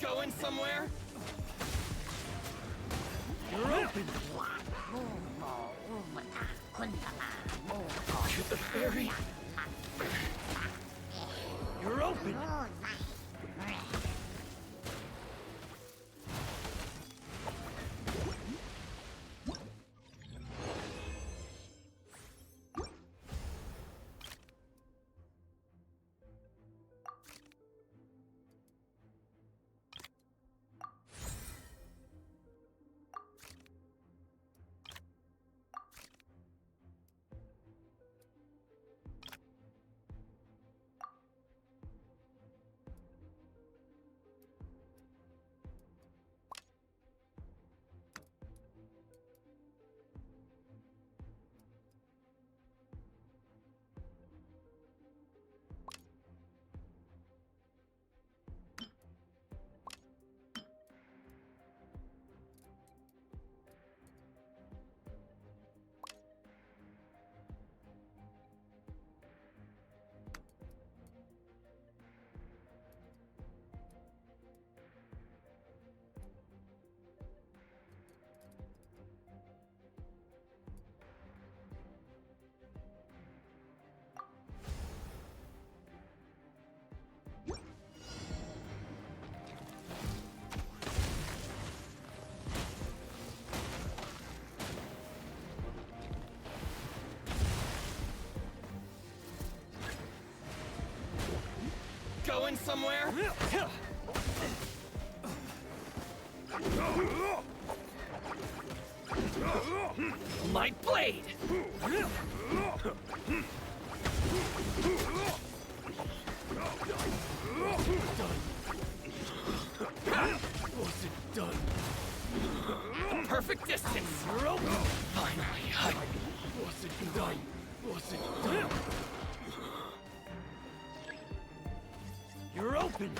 Going somewhere? You're open! To the ferry? You're open! Going somewhere? My blade! Was it done? Perfect distance! You're open! Finally, Was it done? Was it done? You're open!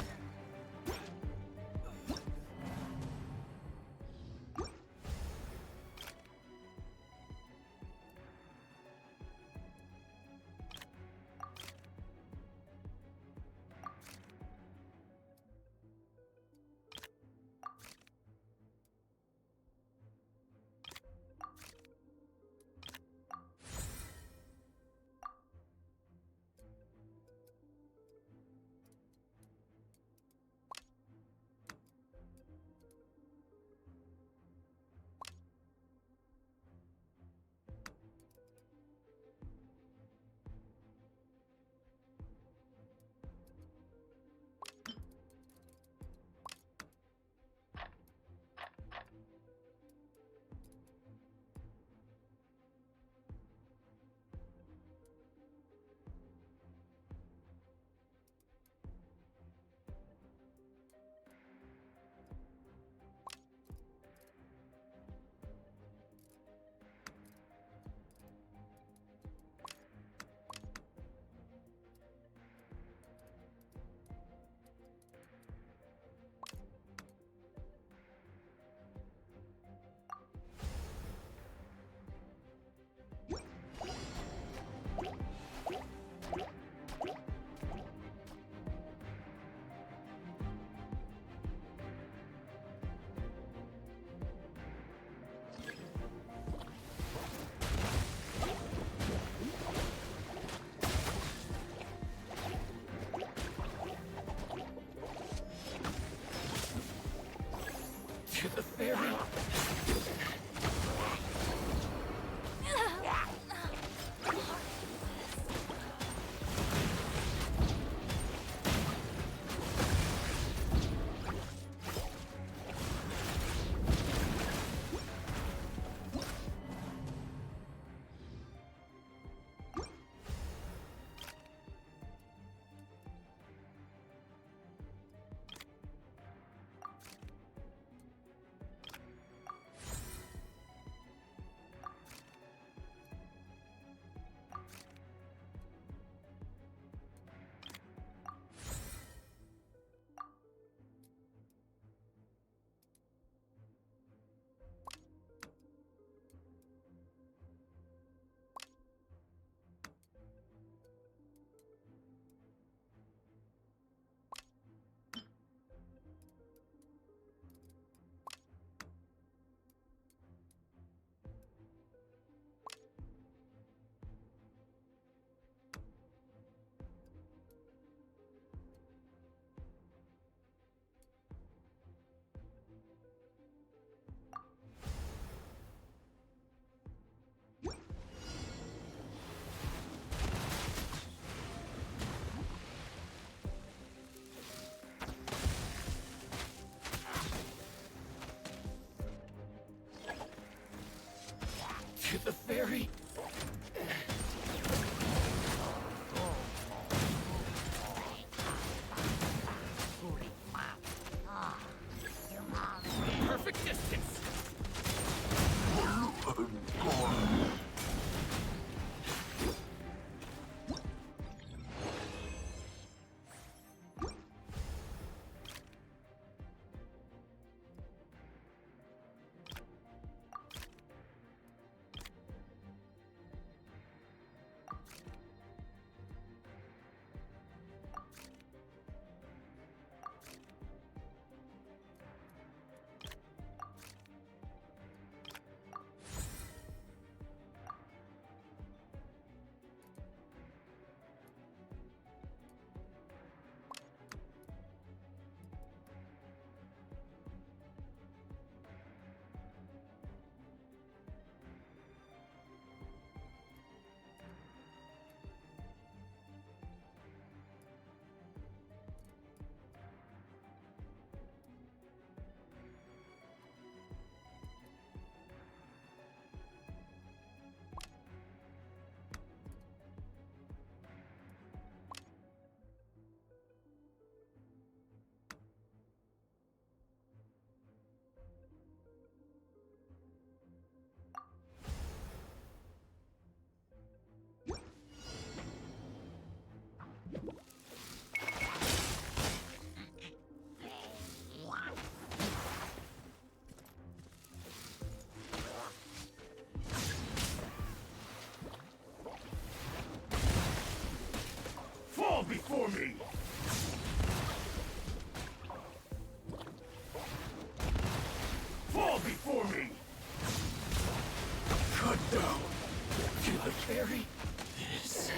to the ferry. To the ferry. Perfect distance. Fall before me! Fall before me! Cut down! To the ferry. This.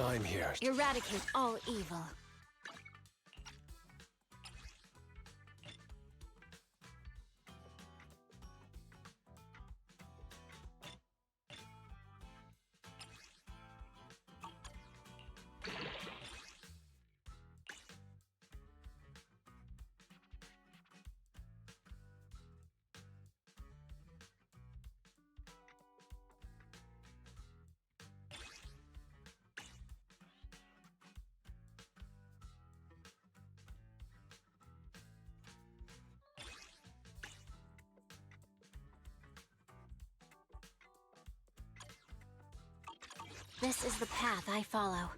I'm here. Eradicate all evil. This is the path I follow.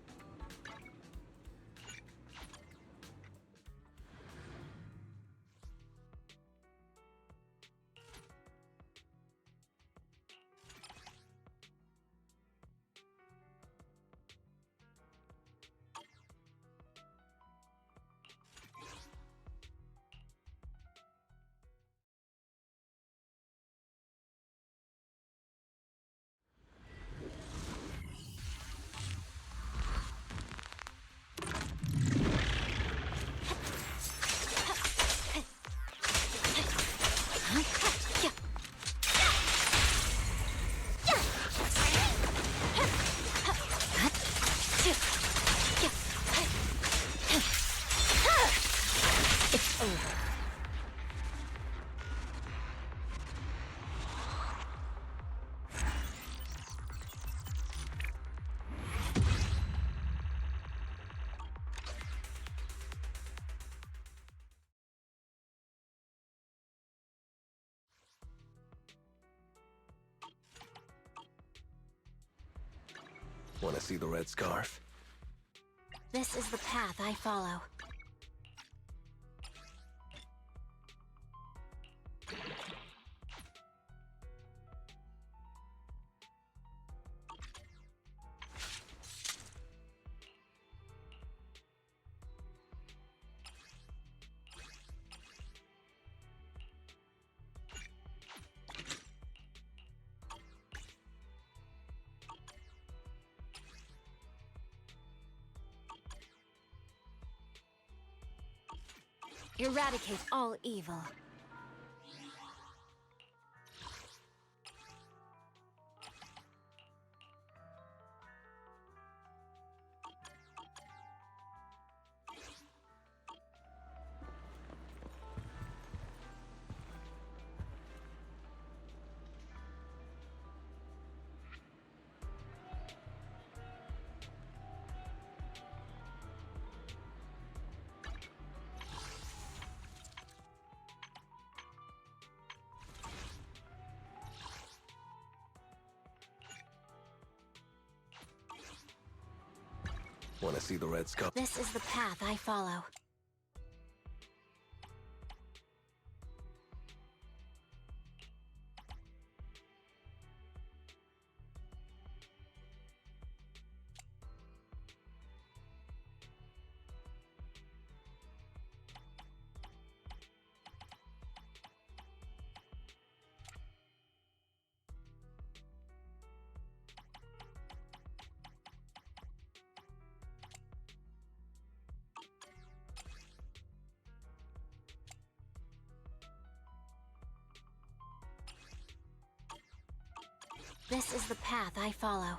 It's over. Want to see the red scarf? This is the path I follow. Eradicate all evil. Want to see the red scarf? This is the path I follow. This is the path I follow.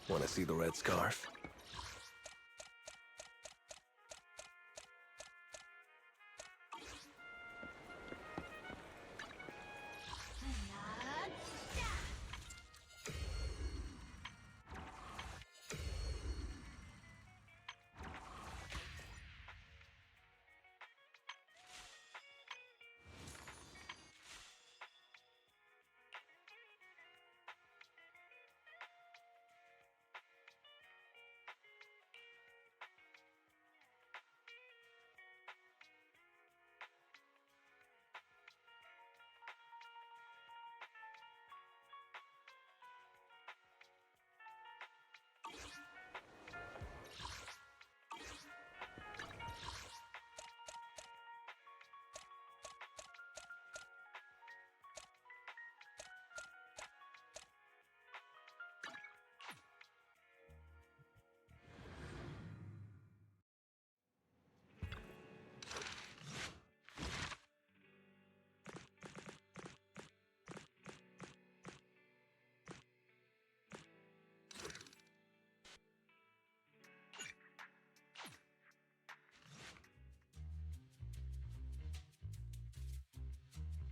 Want to see the red scarf?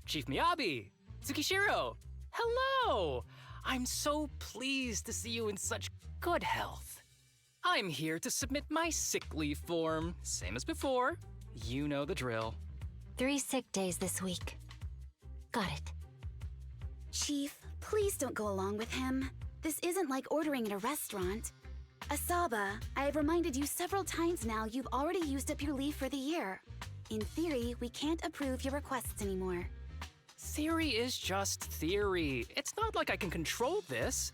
Chief Miyabi! Tsukishiro! Hello! I'm so pleased to see you in such good health. I'm here to submit my sick leave form, same as before. You know the drill. 3 sick days this week. Got it. Chief, please don't go along with him. This isn't like ordering at a restaurant. Asaba, I have reminded you several times now you've already used up your leave for the year. In theory, we can't approve your requests anymore. Theory is just theory. It's not like I can control this.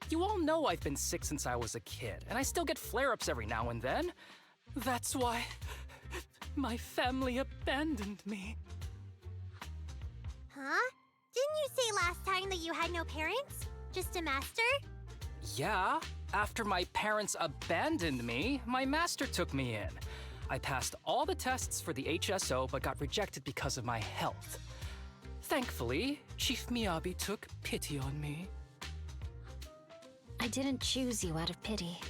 You all know I've been sick since I was a kid, and I still get flare-ups every now and then. That's why my family abandoned me. Huh? Didn't you say last time that you had no parents? Just a master? Yeah, after my parents abandoned me, my master took me in. I passed all the tests for the HSO but got rejected because of my health. Thankfully, Chief Miyabi took pity on me. I didn't choose you out of pity.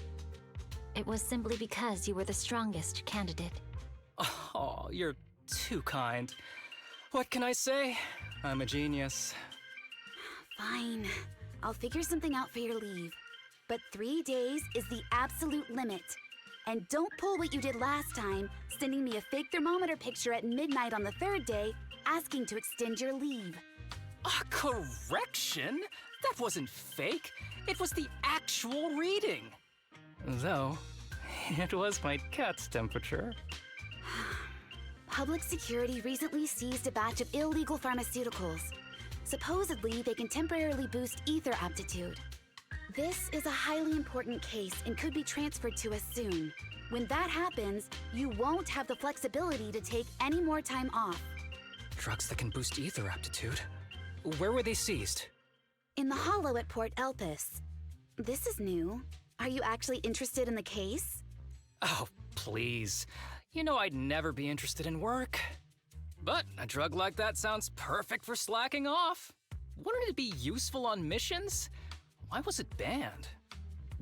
It was simply because you were the strongest candidate. Oh, you're too kind. What can I say? I'm a genius. Fine. I'll figure something out for your leave. But 3 days is the absolute limit. And don't pull what you did last time, sending me a fake thermometer picture at midnight on the 3rd day, asking to extend your leave. A correction? That wasn't fake. It was the actual reading. Though, it was my cat's temperature. Public security recently seized a batch of illegal pharmaceuticals. Supposedly, they can temporarily boost ether aptitude. This is a highly important case and could be transferred to us soon. When that happens, you won't have the flexibility to take any more time off. Drugs that can boost ether aptitude? Where were they seized? In the hollow at Port Elpis. This is new. Are you actually interested in the case? Oh, please. You know I'd never be interested in work. But a drug like that sounds perfect for slacking off. Wouldn't it be useful on missions? Why was it banned?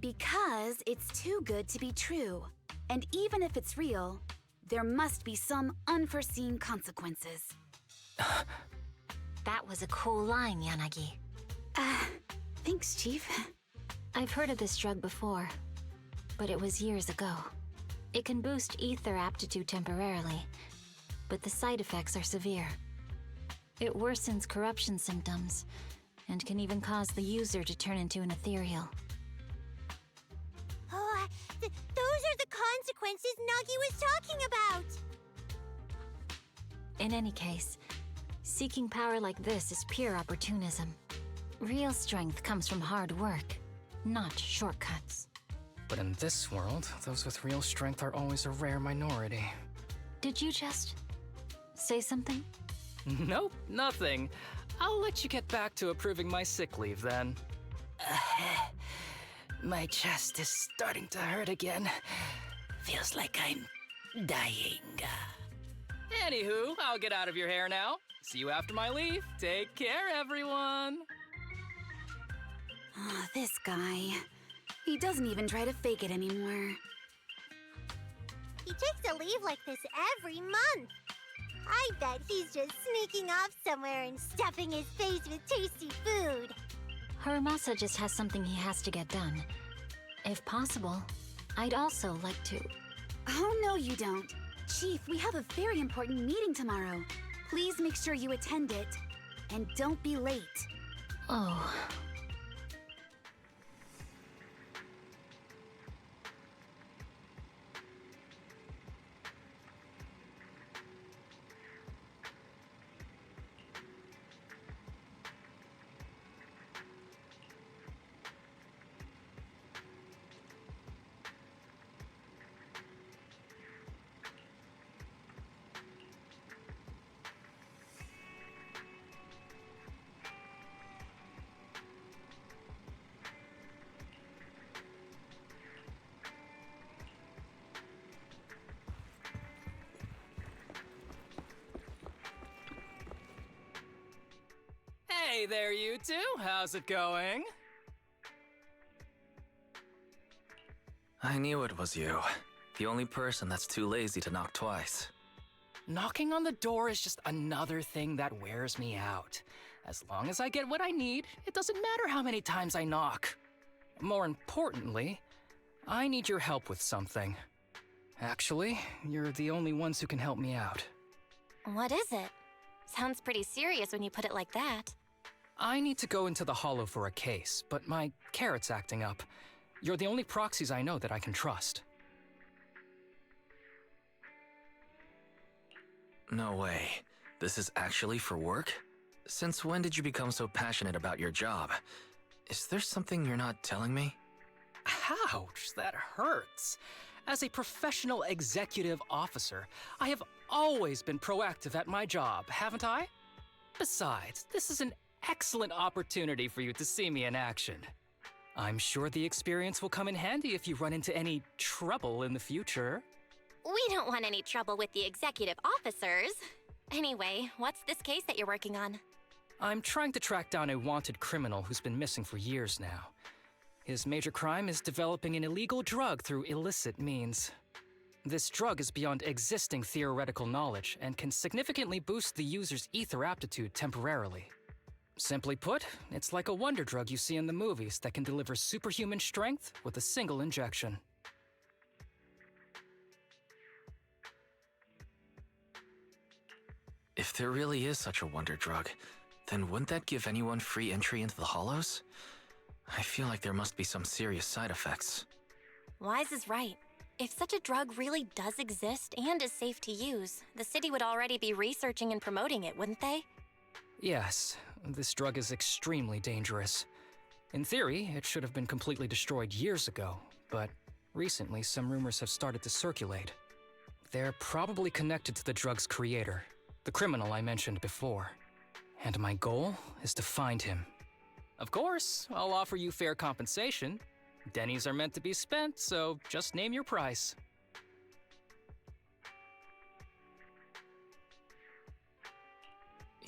Because it's too good to be true. And even if it's real, there must be some unforeseen consequences. That was a cool line, Yanagi. Thanks, Chief. I've heard of this drug before, but it was years ago. It can boost ether aptitude temporarily, but the side effects are severe. It worsens corruption symptoms, and can even cause the user to turn into an ethereal. Oh, those are the consequences Nagi was talking about! In any case, seeking power like this is pure opportunism. Real strength comes from hard work, not shortcuts. But in this world, those with real strength are always a rare minority. Did you just say something? Nope, nothing. I'll let you get back to approving my sick leave then. My chest is starting to hurt again. Feels like I'm dying. Anywho, I'll get out of your hair now. See you after my leave. Take care, everyone. Oh, this guy. He doesn't even try to fake it anymore. He takes a leave like this every month. I bet he's just sneaking off somewhere and stuffing his face with tasty food. Harumasa just has something he has to get done. If possible, I'd also like to... Oh, no you don't. Chief, we have a very important meeting tomorrow. Please make sure you attend it. And don't be late. Oh... Hey there, you two. How's it going? I knew it was you. The only person that's too lazy to knock twice. Knocking on the door is just another thing that wears me out. As long as I get what I need, it doesn't matter how many times I knock. More importantly, I need your help with something. Actually, you're the only ones who can help me out. What is it? Sounds pretty serious when you put it like that. I need to go into the Hollow for a case, but my carrot's acting up. You're the only proxies I know that I can trust. No way. This is actually for work? Since when did you become so passionate about your job? Is there something you're not telling me? Ouch, that hurts. As a professional executive officer, I have always been proactive at my job, haven't I? Besides, this is an excellent opportunity for you to see me in action. I'm sure the experience will come in handy if you run into any trouble in the future. We don't want any trouble with the executive officers. Anyway, what's this case that you're working on? I'm trying to track down a wanted criminal who's been missing for years now. His major crime is developing an illegal drug through illicit means. This drug is beyond existing theoretical knowledge and can significantly boost the user's ether aptitude temporarily. Simply put, it's like a wonder drug you see in the movies that can deliver superhuman strength with a single injection. If there really is such a wonder drug, then wouldn't that give anyone free entry into the Hollows? I feel like there must be some serious side effects. Wise is right. If such a drug really does exist and is safe to use, the city would already be researching and promoting it, wouldn't they? Yes, this drug is extremely dangerous. In theory, it should have been completely destroyed years ago, but recently some rumors have started to circulate. They're probably connected to the drug's creator, the criminal I mentioned before. And my goal is to find him. Of course, I'll offer you fair compensation. Dennies are meant to be spent, so just name your price.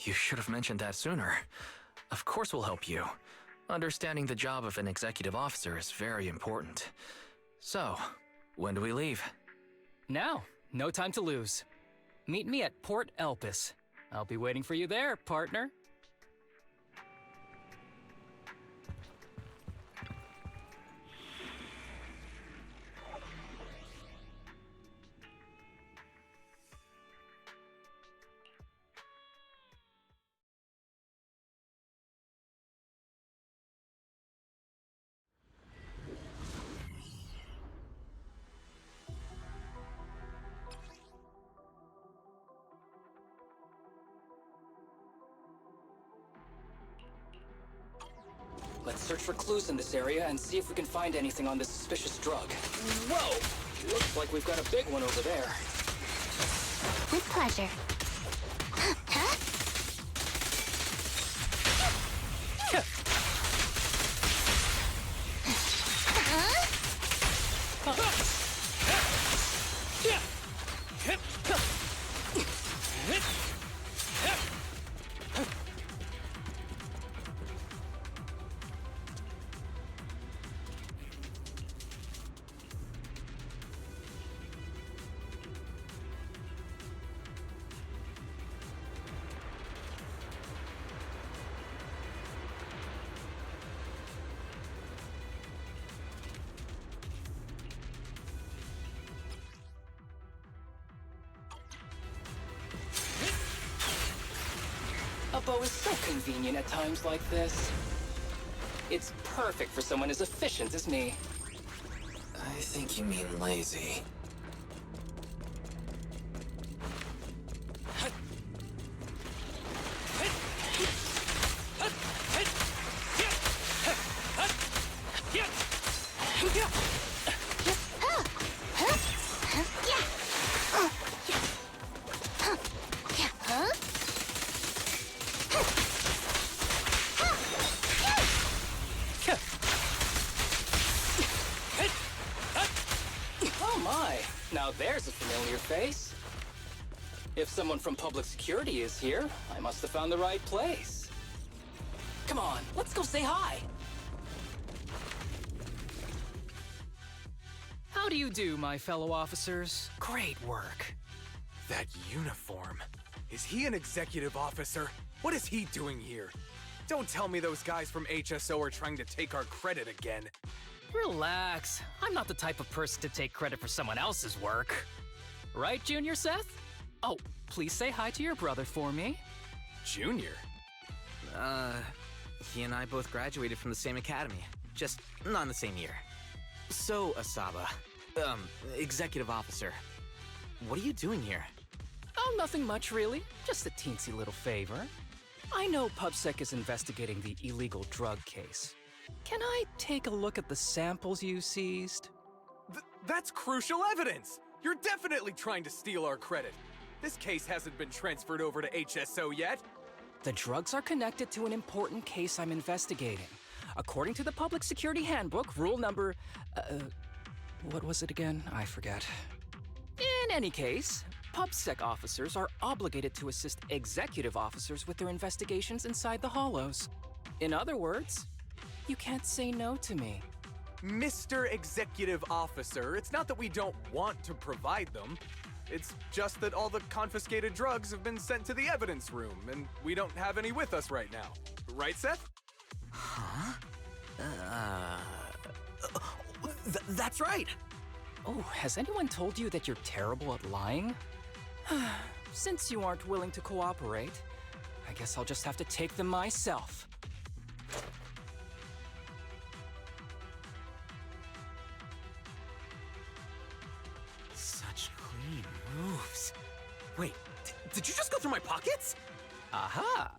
You should have mentioned that sooner. Of course we'll help you. Understanding the job of an executive officer is very important. So, when do we leave? Now, no time to lose. Meet me at Port Elpis. I'll be waiting for you there, partner. Let's search for clues in this area and see if we can find anything on this suspicious drug. Whoa! Looks like we've got a big one over there. With pleasure. Huh? A bow is so convenient at times like this. It's perfect for someone as efficient as me. I think you mean lazy. Oh my, now there's a familiar face. If someone from public security is here, I must have found the right place. Come on, let's go say hi. How do you do, my fellow officers? Great work. That uniform. Is he an executive officer? What is he doing here? Don't tell me those guys from HSO are trying to take our credit again. Relax. I'm not the type of person to take credit for someone else's work. Right, Junior Seth? Oh, please say hi to your brother for me. Junior? He and I both graduated from the same academy, just not in the same year. So, Asaba, executive officer, what are you doing here? Oh, nothing much, really. Just a teensy little favor. I know PubSec is investigating the illegal drug case. Can I take a look at the samples you seized? That's crucial evidence! You're definitely trying to steal our credit. This case hasn't been transferred over to HSO yet. The drugs are connected to an important case I'm investigating. According to the Public Security Handbook, rule number... what was it again? I forget. In any case, PubSec officers are obligated to assist executive officers with their investigations inside the Hollows. In other words, you can't say no to me. Mr. Executive Officer, it's not that we don't want to provide them. It's just that all the confiscated drugs have been sent to the evidence room, and we don't have any with us right now. Right, Seth? Huh? That's right! Oh, has anyone told you that you're terrible at lying? Since you aren't willing to cooperate, I guess I'll just have to take them myself. Such clean moves. Wait, did you just go through my pockets? Aha!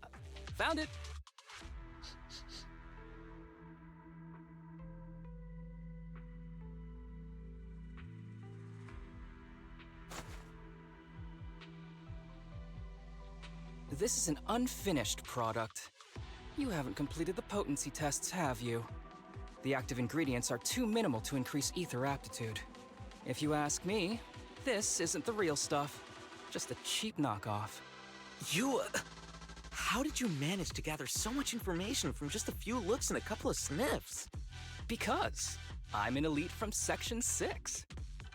Found it! This is an unfinished product. You haven't completed the potency tests, have you? The active ingredients are too minimal to increase ether aptitude. If you ask me, this isn't the real stuff. Just a cheap knockoff. You... how did you manage to gather so much information from just a few looks and a couple of sniffs? Because I'm an elite from Section 6.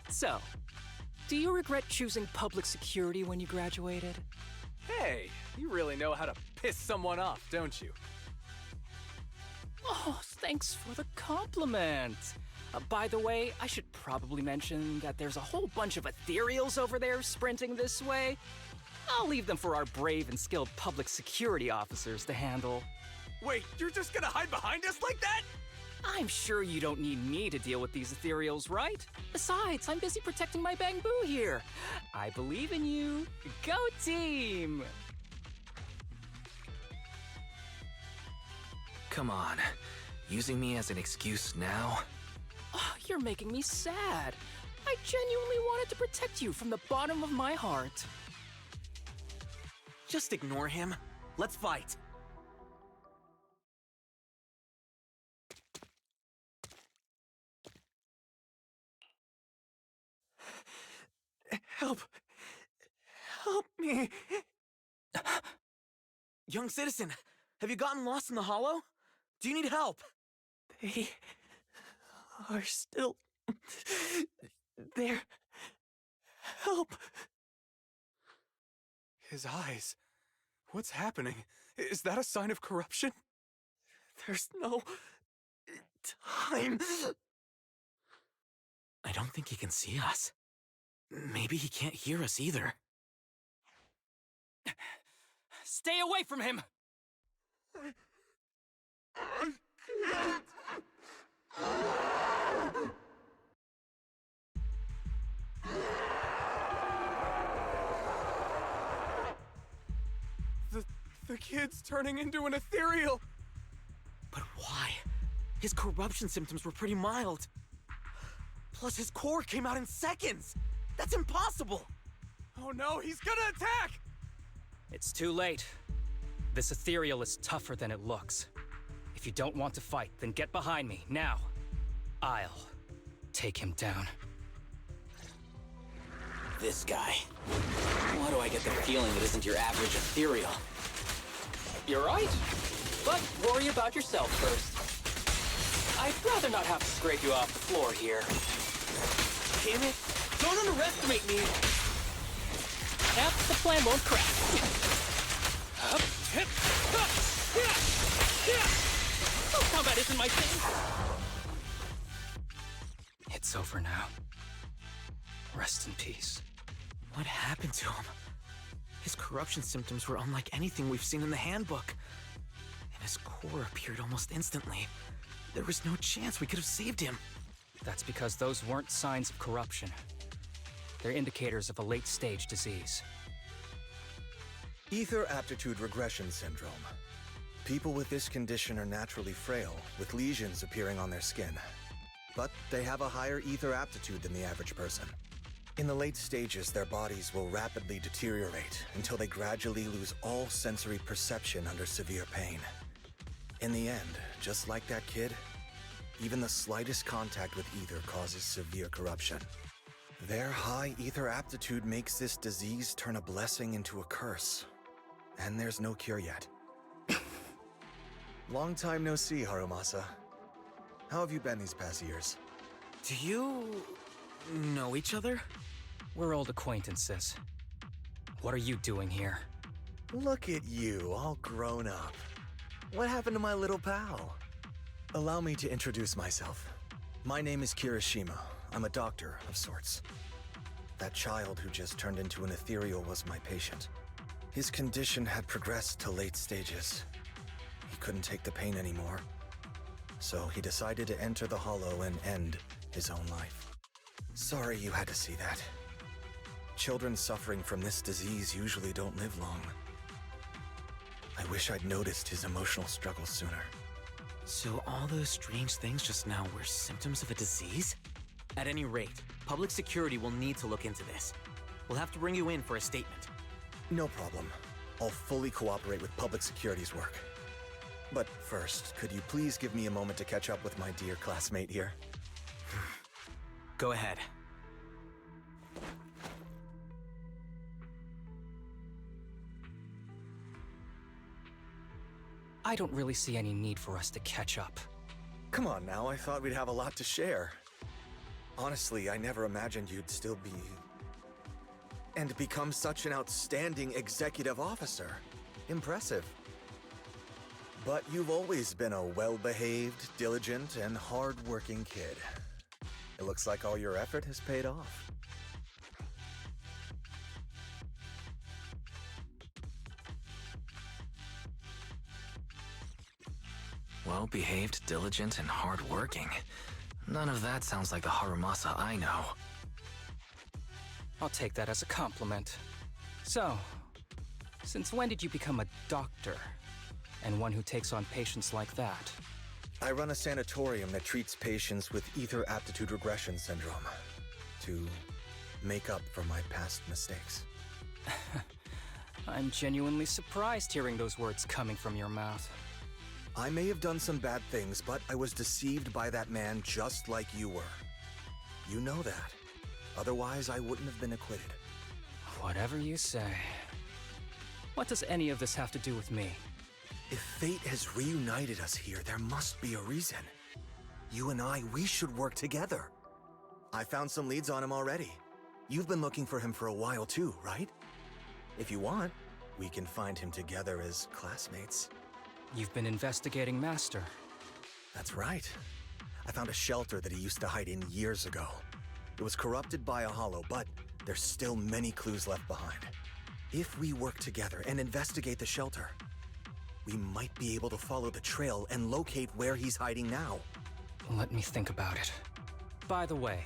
So, do you regret choosing public security when you graduated? Hey, you really know how to piss someone off, don't you? Oh, thanks for the compliment. By the way, I should probably mention that there's a whole bunch of ethereals over there sprinting this way. I'll leave them for our brave and skilled public security officers to handle. Wait, you're just gonna hide behind us like that? I'm sure you don't need me to deal with these ethereals, right? Besides, I'm busy protecting my bamboo here. I believe in you. Go team! Come on. Using me as an excuse now? Oh, you're making me sad. I genuinely wanted to protect you from the bottom of my heart. Just ignore him. Let's fight. Help! Help me! Young citizen, have you gotten lost in the hollow? Do you need help? They are still there. Help! His eyes. What's happening? Is that a sign of corruption? There's no time. I don't think he can see us. Maybe he can't hear us either. Stay away from him! The kid's turning into an ethereal! But why? His corruption symptoms were pretty mild. Plus, his core came out in seconds! That's impossible! Oh no, he's gonna attack! It's too late. This ethereal is tougher than it looks. If you don't want to fight, then get behind me, now. I'll take him down. This guy. Why do I get the feeling it isn't your average ethereal? You're right. But worry about yourself first. I'd rather not have to scrape you off the floor here. Damn it! Don't underestimate me! Perhaps the plan won't crack. Up, hip, up, yeah. Oh, combat isn't my thing. It's over now. Rest in peace. What happened to him? His corruption symptoms were unlike anything we've seen in the handbook. And his core appeared almost instantly. There was no chance we could have saved him. That's because those weren't signs of corruption. They're indicators of a late-stage disease. Ether aptitude regression syndrome. People with this condition are naturally frail, with lesions appearing on their skin. But they have a higher ether aptitude than the average person. In the late stages, their bodies will rapidly deteriorate until they gradually lose all sensory perception under severe pain. In the end, just like that kid, even the slightest contact with ether causes severe corruption. Their high ether aptitude makes this disease turn a blessing into a curse. And there's no cure yet. Long time no see, Harumasa. How have you been these past years? Do you know each other? We're old acquaintances. What are you doing here? Look at you, all grown up. What happened to my little pal? Allow me to introduce myself. My name is Kirishima. I'm a doctor of sorts. That child who just turned into an ethereal was my patient. His condition had progressed to late stages. He couldn't take the pain anymore. So he decided to enter the Hollow and end his own life. Sorry you had to see that. Children suffering from this disease usually don't live long. I wish I'd noticed his emotional struggles sooner. So all those strange things just now were symptoms of a disease? At any rate, public security will need to look into this. We'll have to bring you in for a statement. No problem. I'll fully cooperate with public security's work. But first, could you please give me a moment to catch up with my dear classmate here? Go ahead. I don't really see any need for us to catch up. Come on now, I thought we'd have a lot to share. Honestly, I never imagined you'd still be... and become such an outstanding executive officer. Impressive. But you've always been a well-behaved, diligent, and hard-working kid. It looks like all your effort has paid off. Well-behaved, diligent, and hardworking. None of that sounds like the Harumasa I know. I'll take that as a compliment. So, since when did you become a doctor? And one who takes on patients like that? I run a sanatorium that treats patients with ether aptitude regression syndrome. To make up for my past mistakes. I'm genuinely surprised hearing those words coming from your mouth. I may have done some bad things, but I was deceived by that man just like you were. You know that. Otherwise, I wouldn't have been acquitted. Whatever you say. What does any of this have to do with me? If fate has reunited us here, there must be a reason. You and I, we should work together. I found some leads on him already. You've been looking for him for a while too, right? If you want, we can find him together as classmates. You've been investigating Master. That's right. I found a shelter that he used to hide in years ago. It was corrupted by a hollow, but there's still many clues left behind. If we work together and investigate the shelter, we might be able to follow the trail and locate where he's hiding now. Let me think about it. By the way,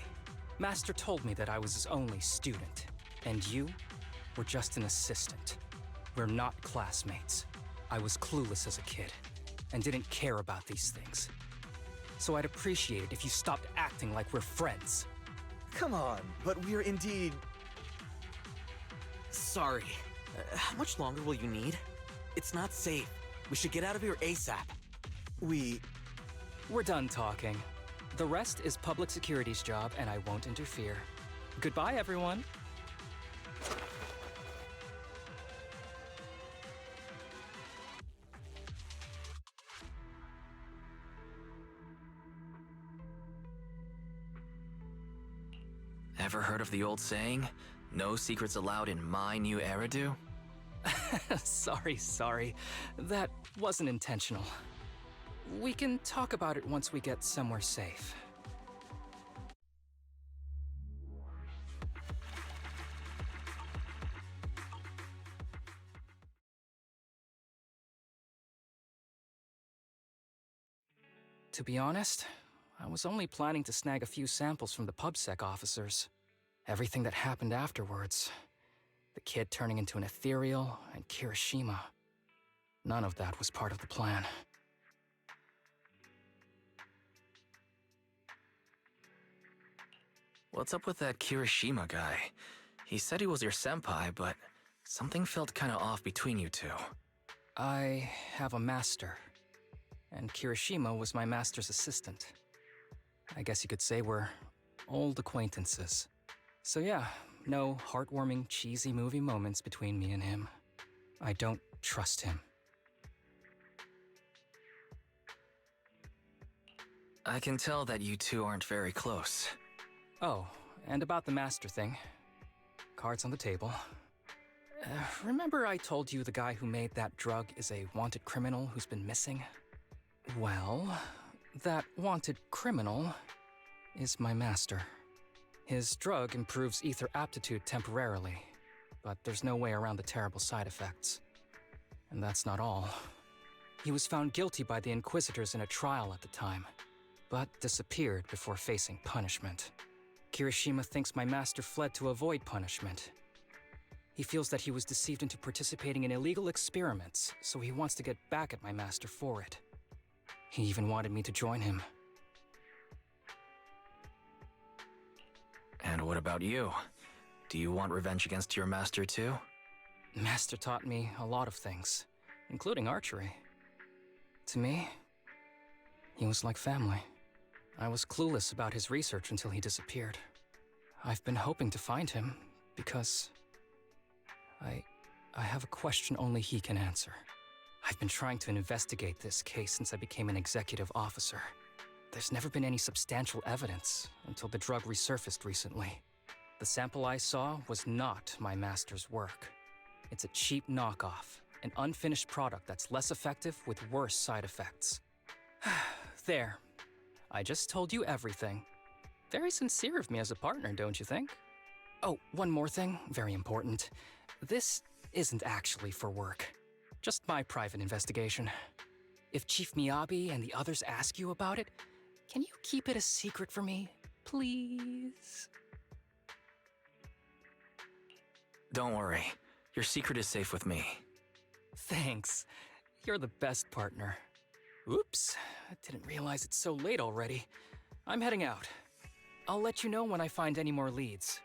Master told me that I was his only student, and you were just an assistant. We're not classmates. I was clueless as a kid, and didn't care about these things. So I'd appreciate it if you stopped acting like we're friends. Come on, but we're indeed... Sorry. How much longer will you need? It's not safe. We should get out of here ASAP. We're done talking. The rest is public security's job, and I won't interfere. Goodbye, everyone. Ever heard of the old saying, no secrets allowed in my new Eridu? Sorry. That wasn't intentional. We can talk about it once we get somewhere safe. To be honest, I was only planning to snag a few samples from the PubSec officers. Everything that happened afterwards. The kid turning into an ethereal, and Kirishima. None of that was part of the plan. What's up with that Kirishima guy? He said he was your senpai, but something felt kinda off between you two. I have a master, and Kirishima was my master's assistant. I guess you could say we're old acquaintances. So yeah, no heartwarming, cheesy movie moments between me and him. I don't trust him. I can tell that you two aren't very close. Oh, and about the master thing. Cards on the table. Remember I told you the guy who made that drug is a wanted criminal who's been missing? Well, that wanted criminal is my master. His drug improves ether aptitude temporarily, but there's no way around the terrible side effects. And that's not all. He was found guilty by the Inquisitors in a trial at the time, but disappeared before facing punishment. Kirishima thinks my master fled to avoid punishment. He feels that he was deceived into participating in illegal experiments, so he wants to get back at my master for it. He even wanted me to join him. And what about you? Do you want revenge against your master too? Master taught me a lot of things, including archery. To me, he was like family. I was clueless about his research until he disappeared. I've been hoping to find him because I have a question only he can answer. I've been trying to investigate this case since I became an executive officer. There's never been any substantial evidence until the drug resurfaced recently. The sample I saw was not my master's work. It's a cheap knockoff, an unfinished product that's less effective with worse side effects. There. I just told you everything. Very sincere of me as a partner, don't you think? Oh, one more thing, very important. This isn't actually for work. Just my private investigation. If Chief Miyabi and the others ask you about it, can you keep it a secret for me, please? Don't worry. Your secret is safe with me. Thanks. You're the best partner. Oops, I didn't realize it's so late already. I'm heading out. I'll let you know when I find any more leads.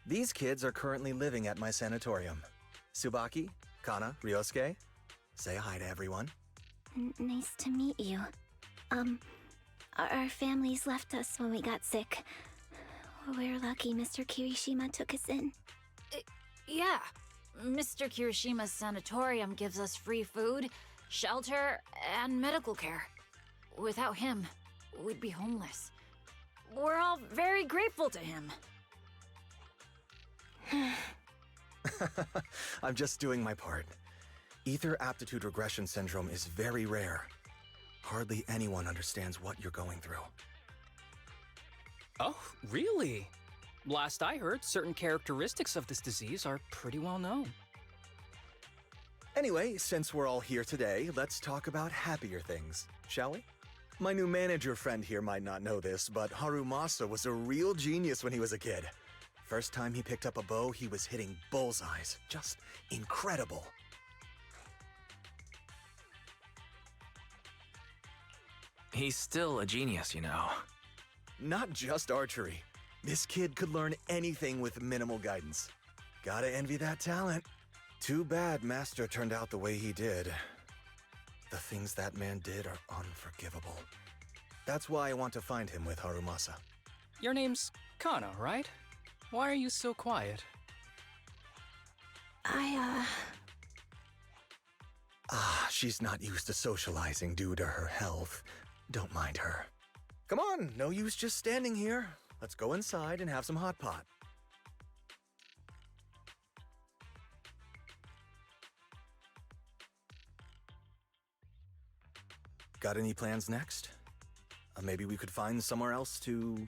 These kids are currently living at my sanatorium. Tsubaki, Kana, Ryosuke, say hi to everyone. Nice to meet you. Our families left us when we got sick. We're lucky Mr. Kirishima took us in. Yeah. Mr. Kirishima's sanatorium gives us free food, shelter, and medical care. Without him, we'd be homeless. We're all very grateful to him. I'm just doing my part. Ether aptitude regression syndrome is very rare. Hardly anyone understands what you're going through. Oh, really? Last I heard, certain characteristics of this disease are pretty well known. Anyway, since we're all here today, let's talk about happier things, shall we? My new manager friend here might not know this, but Harumasa was a real genius when he was a kid. First time he picked up a bow, he was hitting bullseyes. Just incredible. He's still a genius, you know. Not just archery. This kid could learn anything with minimal guidance. Gotta envy that talent. Too bad Master turned out the way he did. The things that man did are unforgivable. That's why I want to find him with Harumasa. Your name's Kana, right? Why are you so quiet? She's not used to socializing due to her health. Don't mind her. Come on, no use just standing here. Let's go inside and have some hot pot. Got any plans next? Maybe we could find somewhere else to...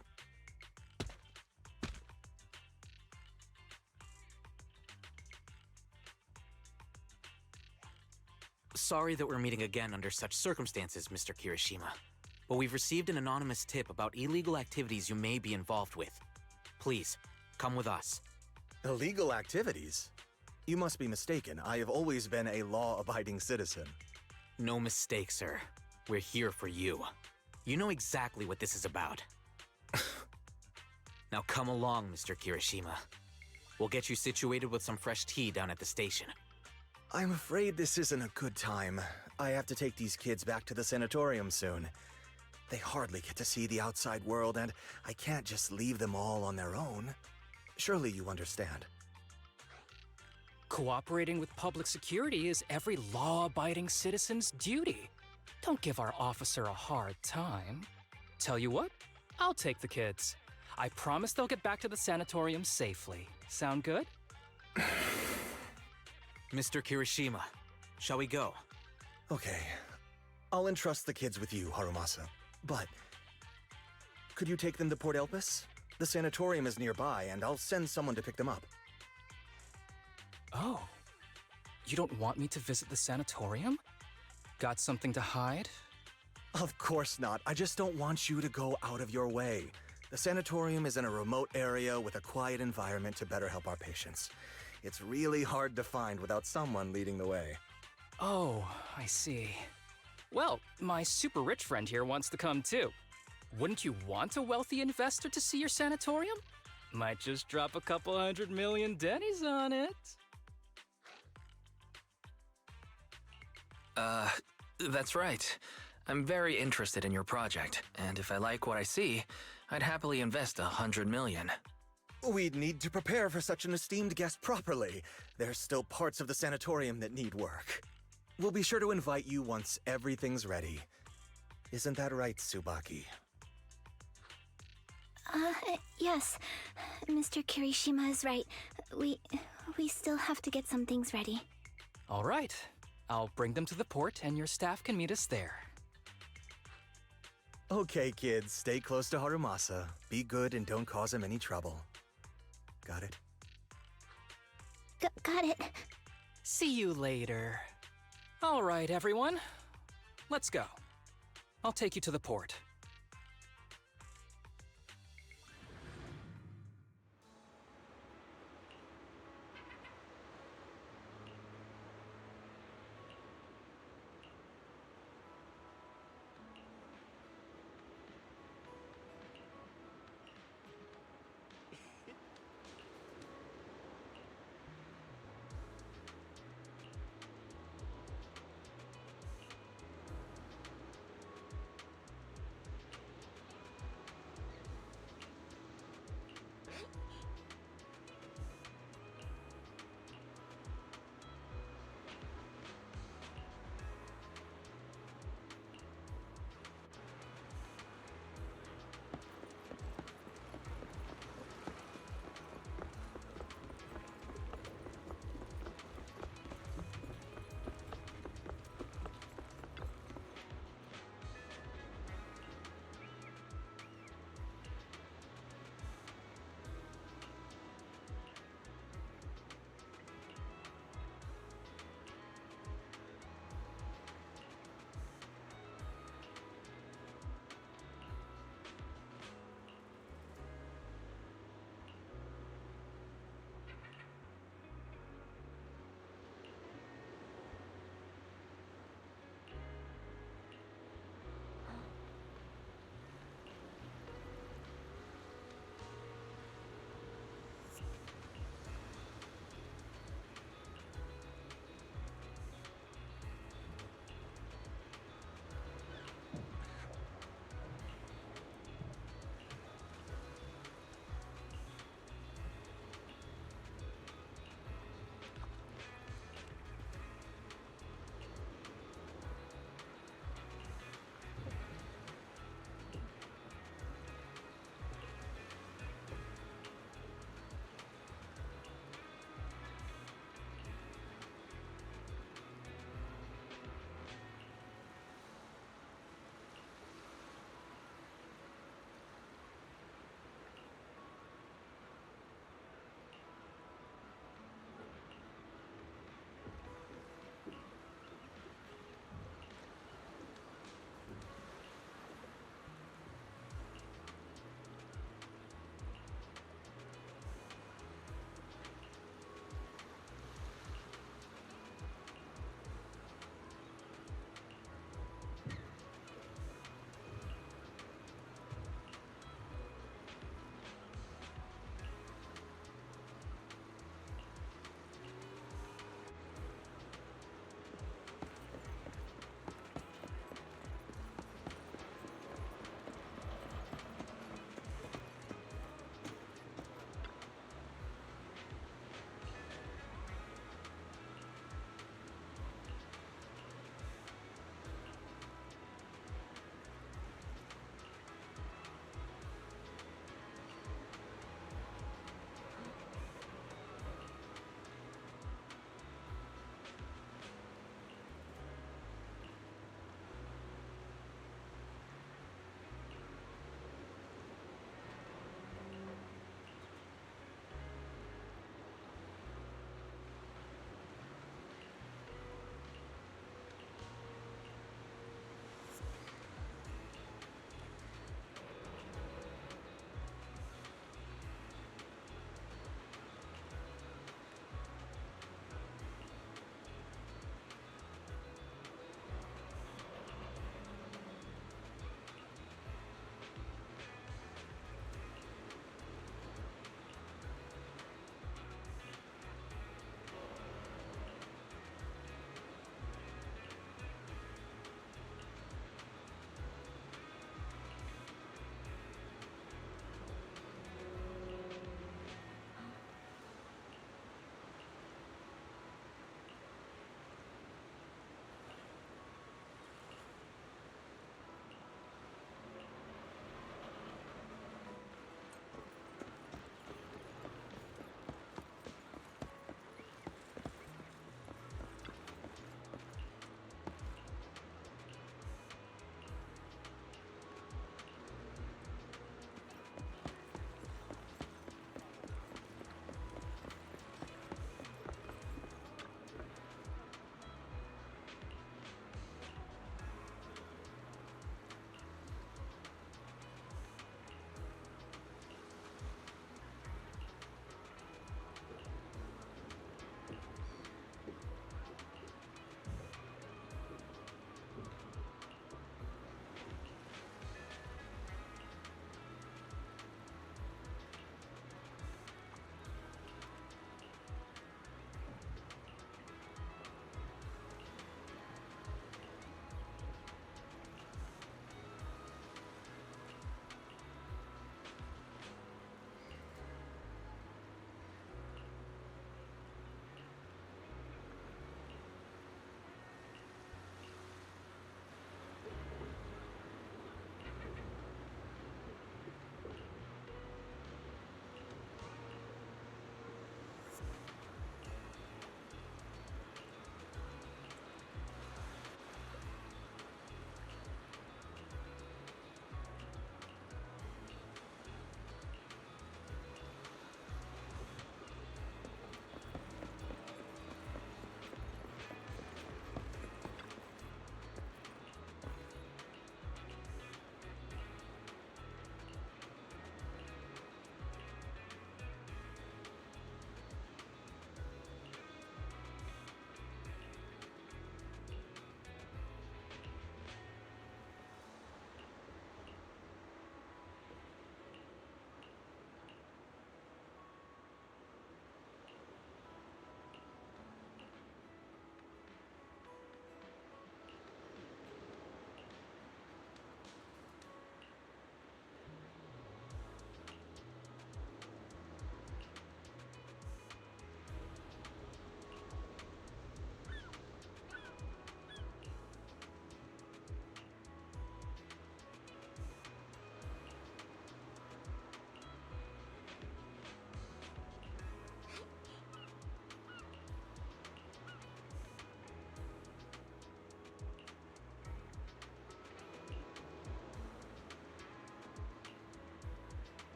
Sorry that we're meeting again under such circumstances, Mr. Kirishima. But we've received an anonymous tip about illegal activities you may be involved with. Please, come with us. Illegal activities? You must be mistaken. I have always been a law-abiding citizen. No mistake, sir. We're here for you. You know exactly what this is about. Now come along, Mr. Kirishima. We'll get you situated with some fresh tea down at the station. I'm afraid this isn't a good time. I have to take these kids back to the sanatorium soon. They hardly get to see the outside world, and I can't just leave them all on their own. Surely you understand. Cooperating with public security is every law-abiding citizen's duty. Don't give our officer a hard time. Tell you what, I'll take the kids. I promise they'll get back to the sanatorium safely. Sound good? Mr. Kirishima, shall we go? Okay. I'll entrust the kids with you, Harumasa. But... could you take them to Port Elpis? The sanatorium is nearby, and I'll send someone to pick them up. Oh. You don't want me to visit the sanatorium? Got something to hide? Of course not. I just don't want you to go out of your way. The sanatorium is in a remote area with a quiet environment to better help our patients. It's really hard to find without someone leading the way. Oh, I see. Well, my super rich friend here wants to come too. Wouldn't you want a wealthy investor to see your sanatorium? Might just drop a couple $100 million dennies on it. That's right. I'm very interested in your project, and if I like what I see, I'd happily invest $100 million. We'd need to prepare for such an esteemed guest properly. There's still parts of the sanatorium that need work. We'll be sure to invite you once everything's ready. Isn't that right, Tsubaki? Yes. Mr. Kirishima is right. We still have to get some things ready. All right. I'll bring them to the port, and your staff can meet us there. Okay, kids, stay close to Harumasa. Be good and don't cause him any trouble. Got it? Got it. See you later. All right, everyone. Let's go. I'll take you to the port.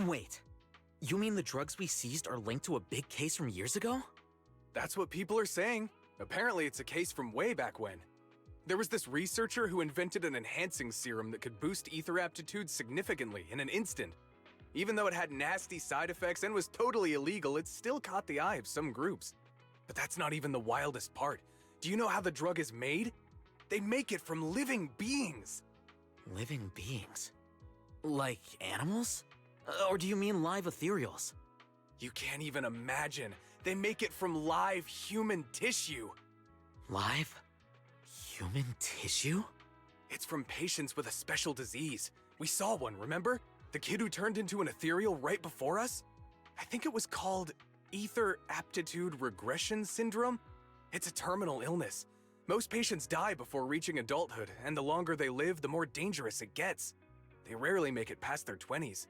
Wait. You mean the drugs we seized are linked to a big case from years ago? That's what people are saying. Apparently it's a case from way back when. There was this researcher who invented an enhancing serum that could boost ether aptitude significantly in an instant. Even though it had nasty side effects and was totally illegal, it still caught the eye of some groups. But that's not even the wildest part. Do you know how the drug is made? They make it from living beings. Living beings? Like animals? Or do you mean live ethereals? You can't even imagine. They make it from live human tissue. Live? Human tissue? It's from patients with a special disease. We saw one, remember? The kid who turned into an ethereal right before us? I think it was called ether aptitude regression syndrome. It's a terminal illness. Most patients die before reaching adulthood, and the longer they live, the more dangerous it gets. They rarely make it past their 20s.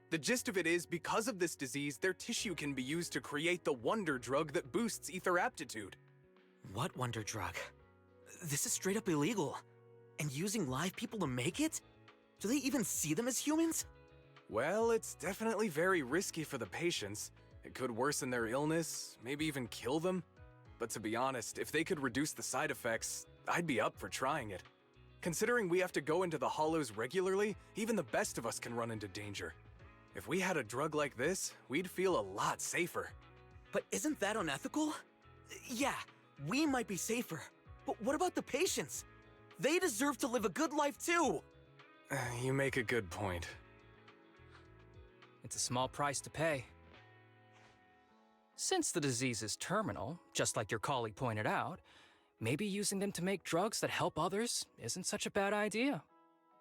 The gist of it is, because of this disease, their tissue can be used to create the wonder drug that boosts ether aptitude. What wonder drug? This is straight up illegal. And using live people to make it? Do they even see them as humans? Well, it's definitely very risky for the patients. It could worsen their illness, maybe even kill them. But to be honest, if they could reduce the side effects, I'd be up for trying it. Considering we have to go into the hollows regularly, even the best of us can run into danger. If we had a drug like this, we'd feel a lot safer. But isn't that unethical? Yeah, we might be safer. But what about the patients? They deserve to live a good life too! You make a good point. It's a small price to pay. Since the disease is terminal, just like your colleague pointed out, maybe using them to make drugs that help others isn't such a bad idea.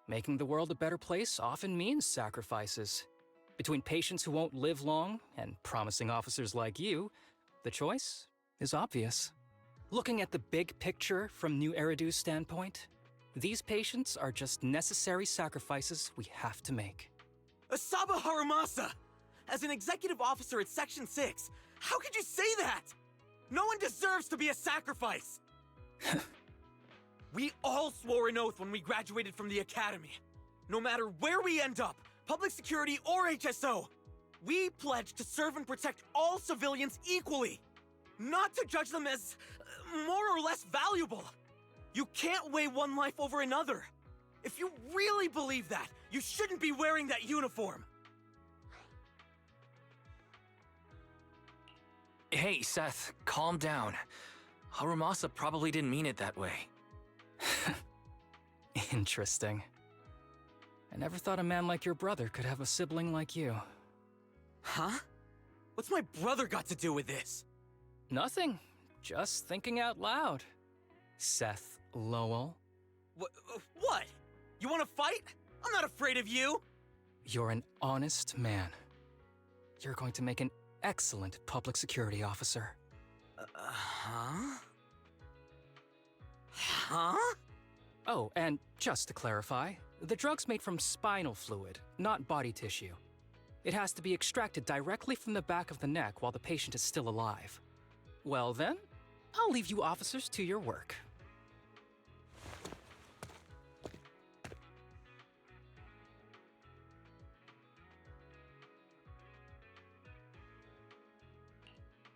Making the world a better place often means sacrifices. Between patients who won't live long and promising officers like you, the choice is obvious. Looking at the big picture from New Eridu's standpoint, these patients are just necessary sacrifices we have to make. Asaba Harumasa! As an executive officer at Section 6, how could you say that? No one deserves to be a sacrifice! We all swore an oath when we graduated from the academy. No matter where we end up, public security or HSO, we pledge to serve and protect all civilians equally, not to judge them as more or less valuable. You can't weigh one life over another. If you really believe that, you shouldn't be wearing that uniform. Hey, Seth, calm down. Harumasa probably didn't mean it that way. Interesting. I never thought a man like your brother could have a sibling like you. Huh? What's my brother got to do with this? Nothing. Just thinking out loud. Seth Lowell. What? You want to fight? I'm not afraid of you! You're an honest man. You're going to make an excellent public security officer. Huh? Huh? Oh, and just to clarify, the drug's made from spinal fluid, not body tissue. It has to be extracted directly from the back of the neck while the patient is still alive. Well then, I'll leave you officers to your work.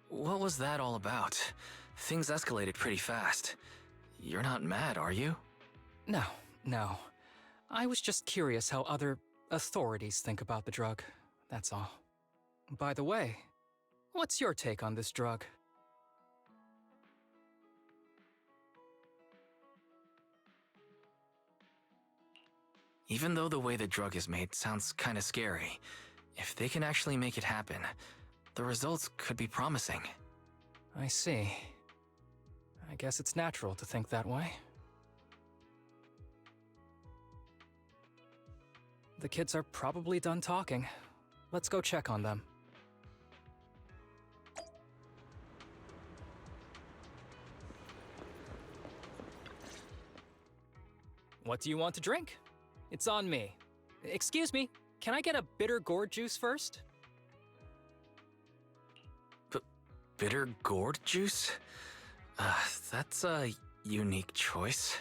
What was that all about? Things escalated pretty fast. You're not mad, are you? No. I was just curious how other authorities think about the drug, that's all. By the way, what's your take on this drug? Even though the way the drug is made sounds kinda scary, if they can actually make it happen, the results could be promising. I see. I guess it's natural to think that way. The kids are probably done talking. Let's go check on them. What do you want to drink? It's on me. Excuse me, can I get a bitter gourd juice first? Bitter gourd juice? That's a unique choice.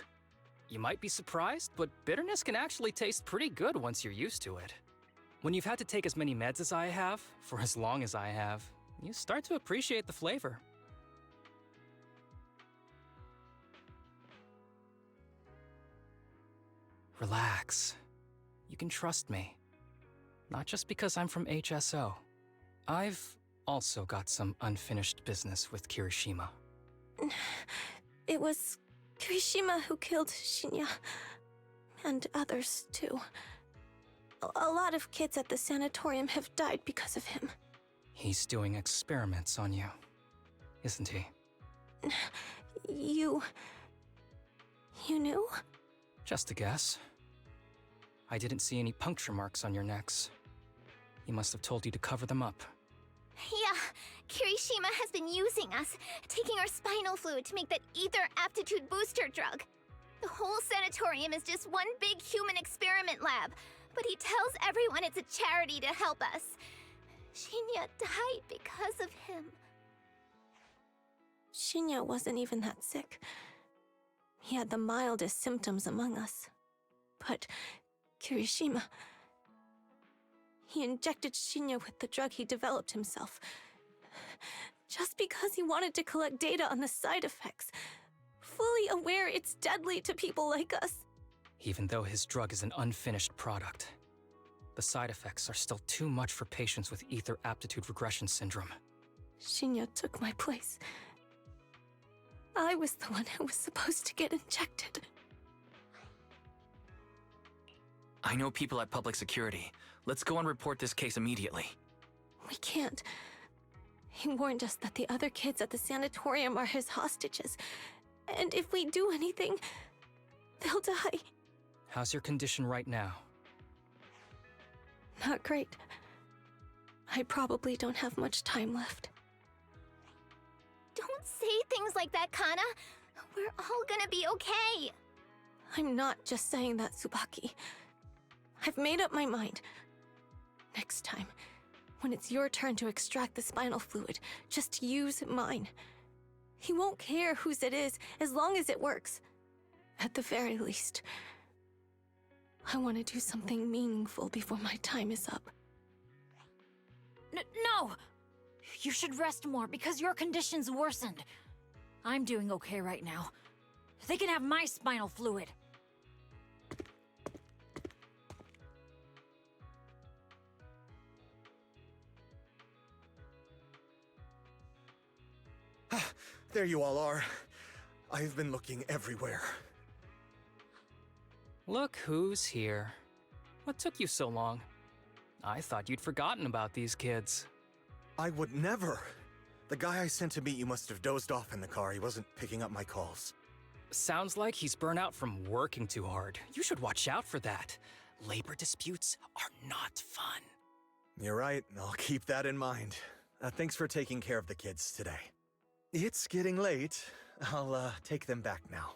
You might be surprised, but bitterness can actually taste pretty good once you're used to it. When you've had to take as many meds as I have, for as long as I have, you start to appreciate the flavor. Relax. You can trust me. Not just because I'm from HSO. I've also got some unfinished business with Kirishima. It was Kirishima who killed Shinya. And others, too. A lot of kids at the sanatorium have died because of him. He's doing experiments on you, isn't he? You knew? Just a guess. I didn't see any puncture marks on your necks. He must have told you to cover them up. Yeah, Kirishima has been using us, taking our spinal fluid to make that ether aptitude booster drug. The whole sanatorium is just one big human experiment lab, but he tells everyone it's a charity to help us. Shinya died because of him. Shinya wasn't even that sick. He had the mildest symptoms among us. But Kirishima... He injected Shinya with the drug he developed himself. Just because he wanted to collect data on the side effects, fully aware it's deadly to people like us. Even though his drug is an unfinished product, the side effects are still too much for patients with ether aptitude regression syndrome. Shinya took my place. I was the one who was supposed to get injected. I know people at public security. Let's go and report this case immediately. We can't. He warned us that the other kids at the sanatorium are his hostages. And if we do anything, they'll die. How's your condition right now? Not great. I probably don't have much time left. Don't say things like that, Kana. We're all gonna be okay. I'm not just saying that, Tsubaki. I've made up my mind. Next time, when it's your turn to extract the spinal fluid, just use mine. He won't care whose it is, as long as it works. At the very least, I want to do something meaningful before my time is up. No! You should rest more because your condition's worsened. I'm doing okay right now. They can have my spinal fluid. There you all are. I've been looking everywhere. Look who's here. What took you so long? I thought you'd forgotten about these kids. I would never. The guy I sent to meet you must have dozed off in the car. He wasn't picking up my calls. Sounds like he's burnt out from working too hard. You should watch out for that. Labor disputes are not fun. You're right. I'll keep that in mind. Thanks for taking care of the kids today. It's getting late. I'll take them back now.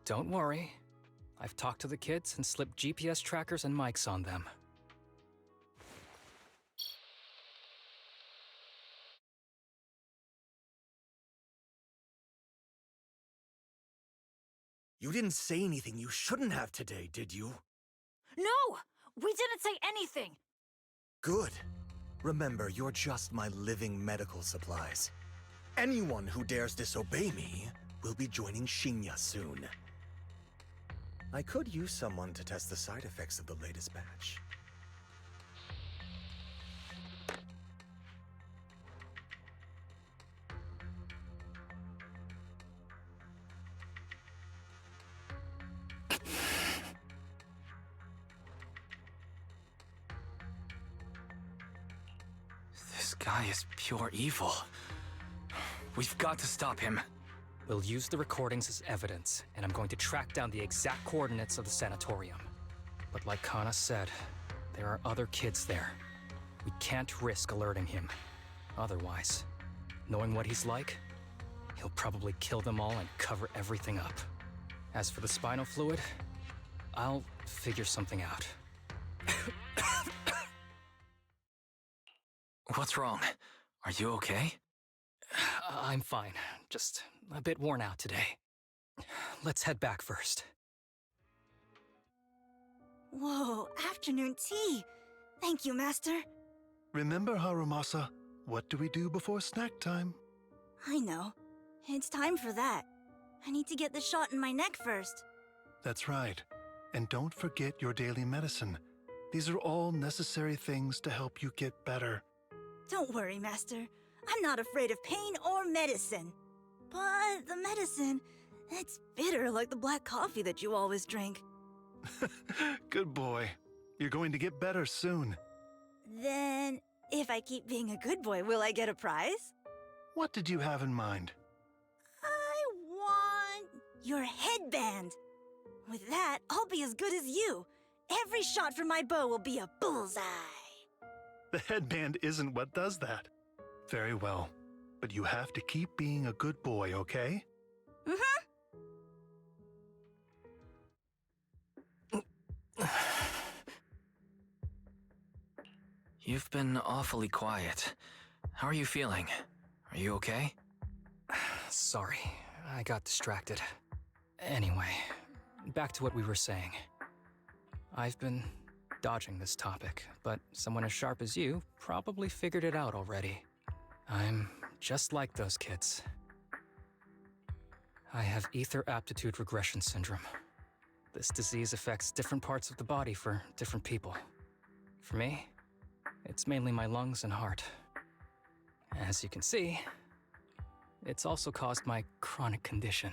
Don't worry. I've talked to the kids and slipped GPS trackers and mics on them. You didn't say anything you shouldn't have today, did you? No! We didn't say anything! Good. Remember, you're just my living medical supplies. Anyone who dares disobey me will be joining Shinya soon. I could use someone to test the side effects of the latest batch. This guy is pure evil. We've got to stop him. We'll use the recordings as evidence, and I'm going to track down the exact coordinates of the sanatorium. But like Kana said, there are other kids there. We can't risk alerting him. Otherwise, knowing what he's like, he'll probably kill them all and cover everything up. As for the spinal fluid, I'll figure something out. What's wrong? Are you okay? I'm fine. Just a bit worn out today. Let's head back first. Whoa, afternoon tea. Thank you, Master. Remember, Harumasa, what do we do before snack time? I know. It's time for that. I need to get the shot in my neck first. That's right. And don't forget your daily medicine. These are all necessary things to help you get better. Don't worry, Master. I'm not afraid of pain or medicine. But the medicine, it's bitter like the black coffee that you always drink. Good boy. You're going to get better soon. Then, if I keep being a good boy, will I get a prize? What did you have in mind? I want your headband. With that, I'll be as good as you. Every shot from my bow will be a bullseye. The headband isn't what does that. Very well. But you have to keep being a good boy, okay? Mm-hmm. You've been awfully quiet. How are you feeling? Are you okay? Sorry, I got distracted. Anyway, back to what we were saying. I've been dodging this topic, but someone as sharp as you probably figured it out already. I'm just like those kids. I have ether aptitude regression syndrome. This disease affects different parts of the body for different people. For me, it's mainly my lungs and heart. As you can see, it's also caused my chronic condition.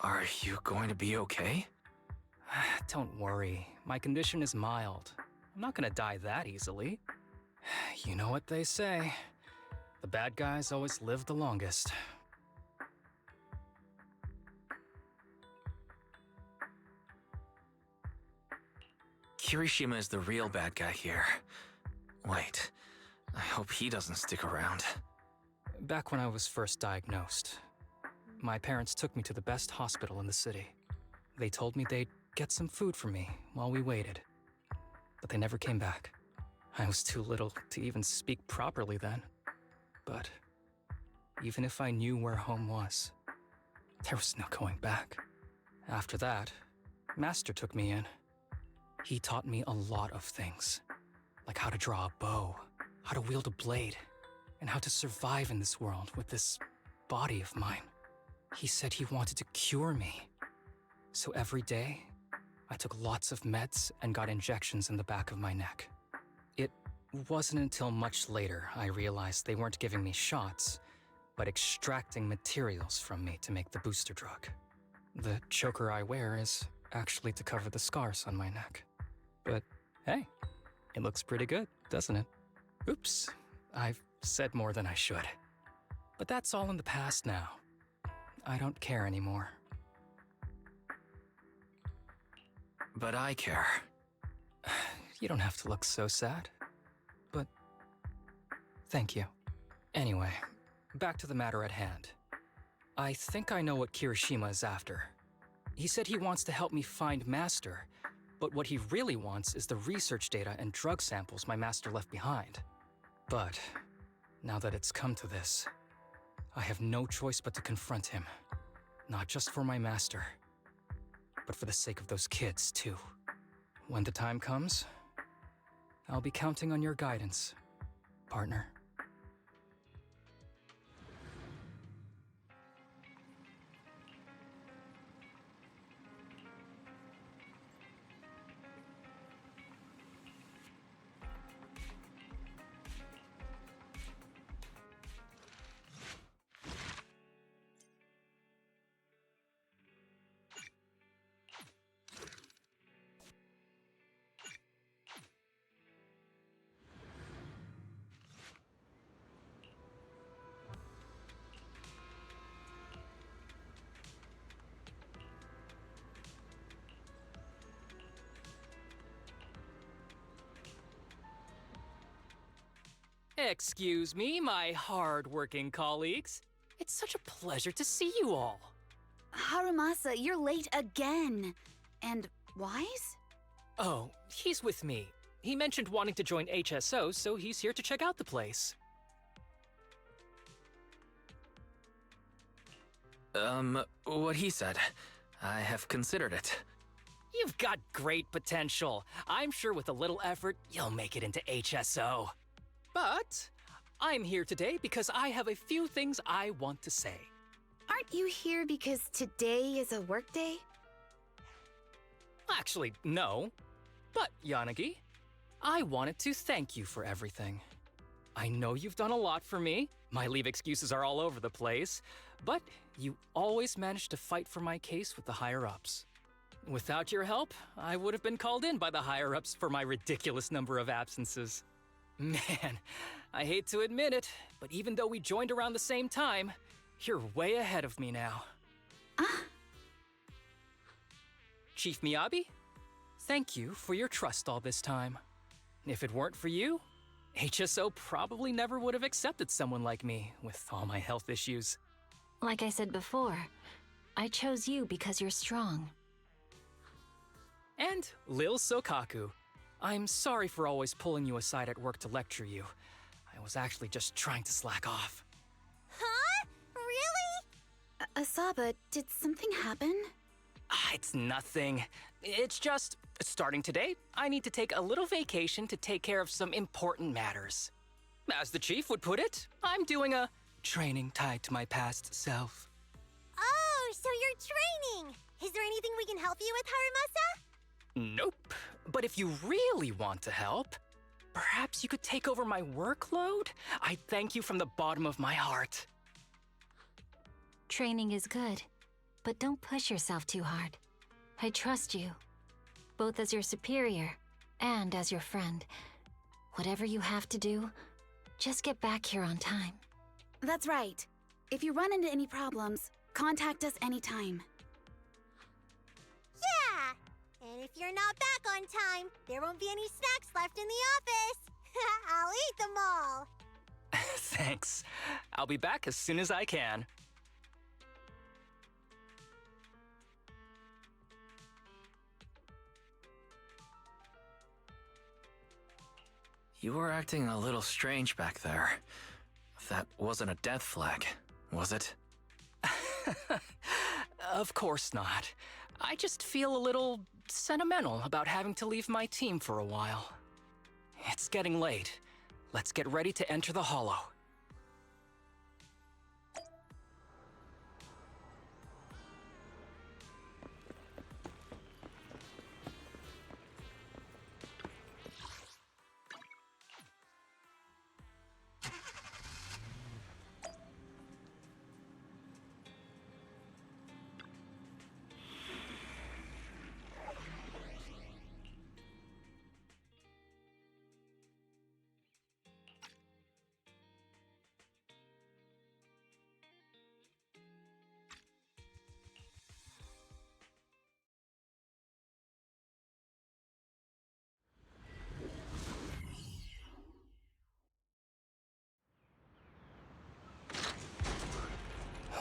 Are you going to be okay? Don't worry, my condition is mild. I'm not gonna die that easily. You know what they say. The bad guys always live the longest. Kirishima is the real bad guy here. Wait, I hope he doesn't stick around. Back when I was first diagnosed, my parents took me to the best hospital in the city. They told me they'd get some food for me while we waited. But they never came back. I was too little to even speak properly then. But even if I knew where home was, there was no going back. After that, Master took me in. He taught me a lot of things, like how to draw a bow, how to wield a blade, and how to survive in this world with this body of mine. He said he wanted to cure me. So every day, I took lots of meds and got injections in the back of my neck. It wasn't until much later I realized they weren't giving me shots, but extracting materials from me to make the booster drug. The choker I wear is actually to cover the scars on my neck. But hey, it looks pretty good, doesn't it? Oops, I've said more than I should. But that's all in the past now. I don't care anymore. But I care. You don't have to look so sad. But thank you. Anyway, back to the matter at hand. I think I know what Kirishima is after. He said he wants to help me find Master, but what he really wants is the research data and drug samples my master left behind. But now that it's come to this, I have no choice but to confront him. Not just for my master, but for the sake of those kids, too. When the time comes, I'll be counting on your guidance, partner. Excuse me, my hard-working colleagues. It's such a pleasure to see you all. Harumasa, you're late again. And Wise? Oh, he's with me. He mentioned wanting to join HSO, so he's here to check out the place. What he said. I have considered it. You've got great potential. I'm sure with a little effort, you'll make it into HSO. But I'm here today because I have a few things I want to say. Aren't you here because today is a work day? Actually, no. But, Yanagi, I wanted to thank you for everything. I know you've done a lot for me. My leave excuses are all over the place. But you always managed to fight for my case with the higher-ups. Without your help, I would have been called in by the higher-ups for my ridiculous number of absences. Man, I hate to admit it, but even though we joined around the same time, you're way ahead of me now. Chief Miyabi, thank you for your trust all this time. If it weren't for you, HSO probably never would have accepted someone like me with all my health issues. Like I said before, I chose you because you're strong. And Lil Sokaku, I'm sorry for always pulling you aside at work to lecture you. I was actually just trying to slack off. Huh? Really? Asaba, did something happen? It's nothing. It's just, starting today, I need to take a little vacation to take care of some important matters. As the chief would put it, I'm doing a training tied to my past self. Oh, so you're training! Is there anything we can help you with, Harumasa? Nope. But if you really want to help, perhaps you could take over my workload? I'd thank you from the bottom of my heart. Training is good, but don't push yourself too hard. I trust you, both as your superior and as your friend. Whatever you have to do, just get back here on time. That's right. If you run into any problems, contact us anytime. Yeah! And if you're not back on time, there won't be any snacks left in the office. I'll eat them all. Thanks. I'll be back as soon as I can. You were acting a little strange back there. That wasn't a death flag, was it? Of course not. I just feel a little sentimental about having to leave my team for a while. It's getting late. Let's get ready to enter the Hollow.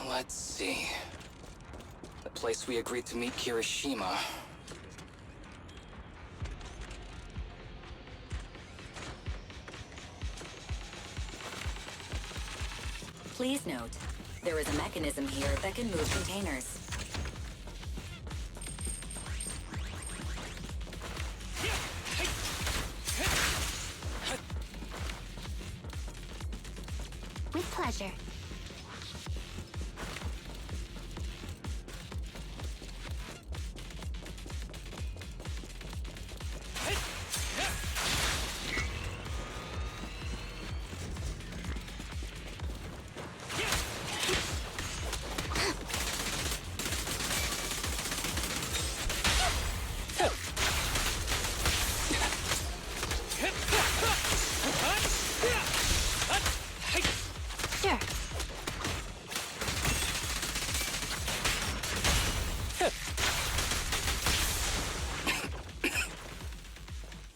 Let's see. The place we agreed to meet Kirishima. Please note, there is a mechanism here that can move containers. With pleasure.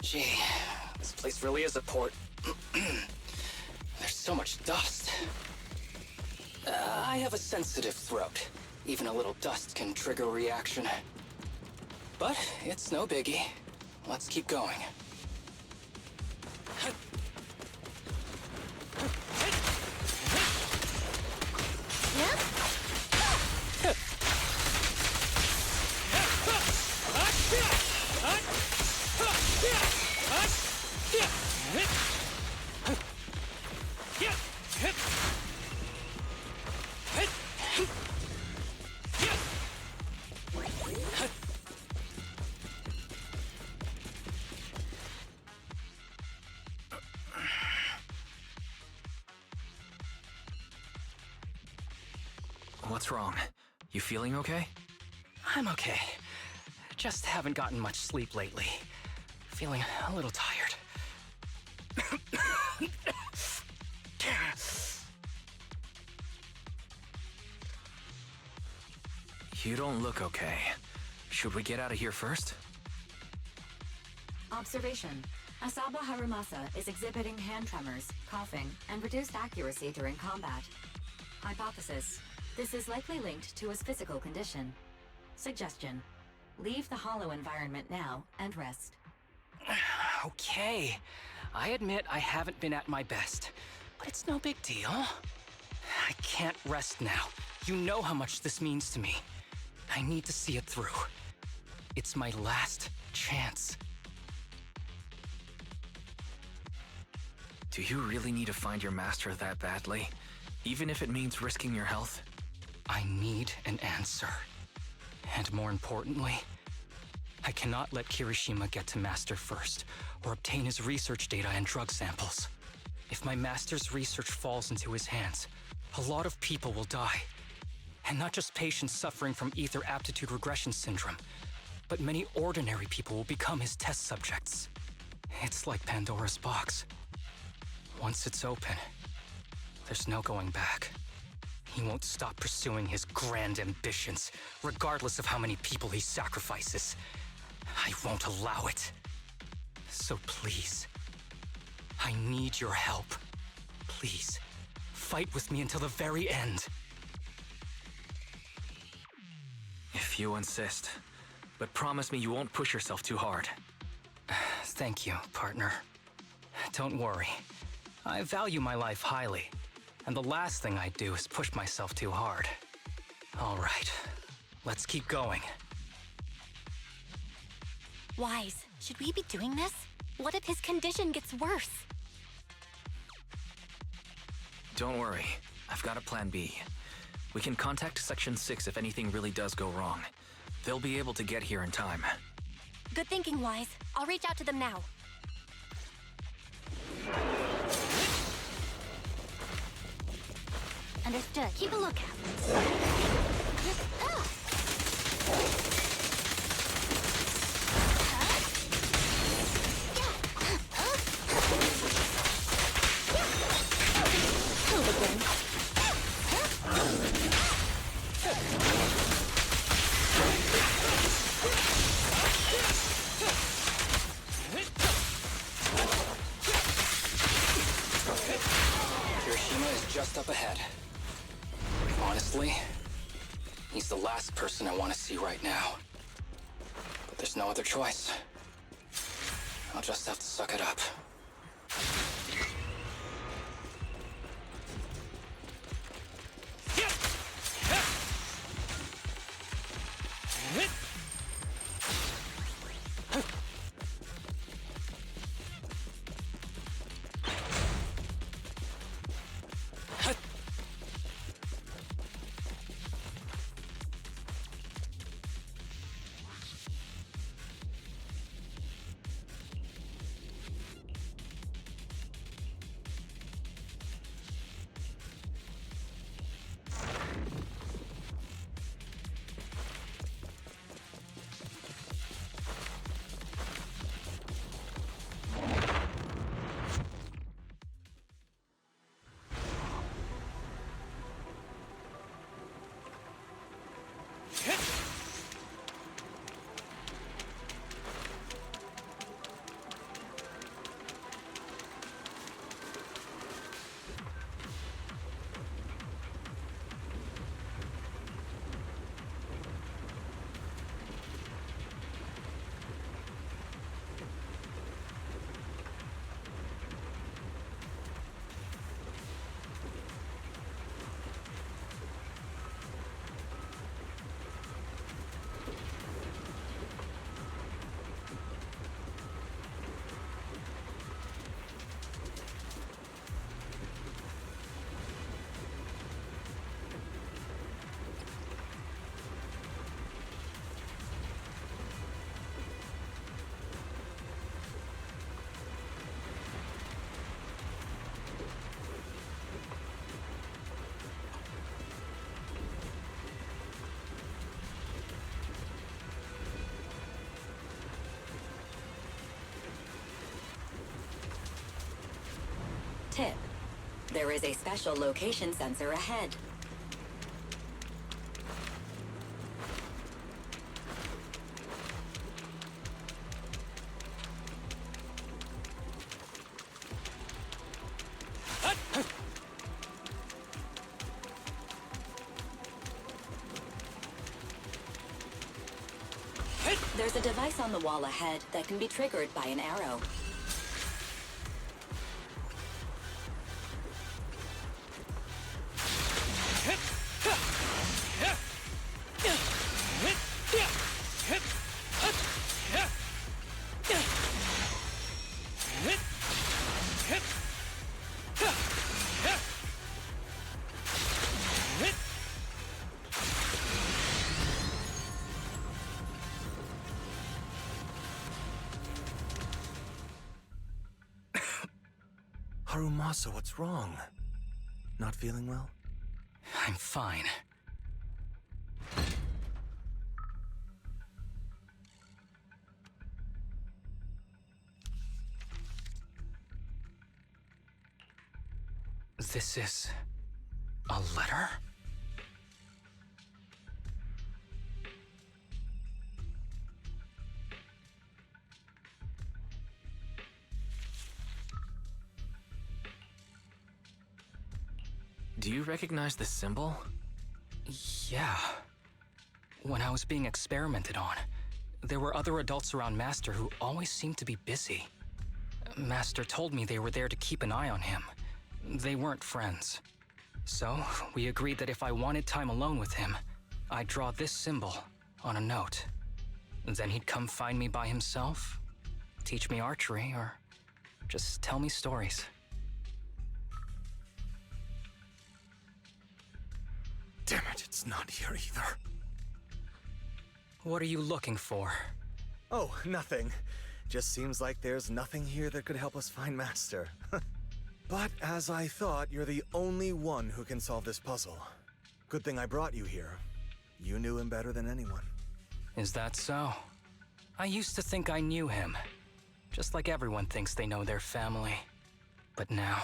Gee, this place really is a port. There's so much dust. I have a sensitive throat. Even a little dust can trigger a reaction. But it's no biggie. Let's keep going. What's wrong? You feeling okay? I'm okay. Just haven't gotten much sleep lately. Feeling a little tired. You don't look okay. Should we get out of here first? Observation. Asaba Harumasa is exhibiting hand tremors, coughing, and reduced accuracy during combat. Hypothesis. This is likely linked to his physical condition. Suggestion. Leave the hollow environment now and rest. Okay. I admit I haven't been at my best, but it's no big deal. I can't rest now. You know how much this means to me. I need to see it through. It's my last chance. Do you really need to find your master that badly? Even if it means risking your health? I need an answer. And more importantly, I cannot let Kirishima get to Master first, or obtain his research data and drug samples. If my Master's research falls into his hands, a lot of people will die. And not just patients suffering from ether aptitude regression syndrome, but many ordinary people will become his test subjects. It's like Pandora's box. Once it's open, there's no going back. He won't stop pursuing his grand ambitions, regardless of how many people he sacrifices. I won't allow it. So please, I need your help. Please, fight with me until the very end. If you insist. But promise me you won't push yourself too hard. Thank you, partner. Don't worry. I value my life highly, and the last thing I'd do is push myself too hard. All right, let's keep going. Wise, should we be doing this? What if his condition gets worse? Don't worry. I've got a plan B. We can contact Section 6 if anything really does go wrong. They'll be able to get here in time. Good thinking, Wise. I'll reach out to them now. Understood. Keep a lookout. Kirishima is just up ahead. Honestly, he's the last person I want to see right now. But there's no other choice. I'll just have to suck it up. Tip: there is a special location sensor ahead. There's a device on the wall ahead that can be triggered by an arrow. Harumasa, what's wrong? Not feeling well? I'm fine. This is a letter? Do you recognize the symbol? Yeah. When I was being experimented on, there were other adults around Master who always seemed to be busy. Master told me they were there to keep an eye on him. They weren't friends. So, we agreed that if I wanted time alone with him, I'd draw this symbol on a note. Then he'd come find me by himself, teach me archery, or just tell me stories. Damn it, it's not here either. What are you looking for? Oh, nothing. Just seems like there's nothing here that could help us find Master. But as I thought, you're the only one who can solve this puzzle. Good thing I brought you here. You knew him better than anyone. Is that so? I used to think I knew him. Just like everyone thinks they know their family. But now,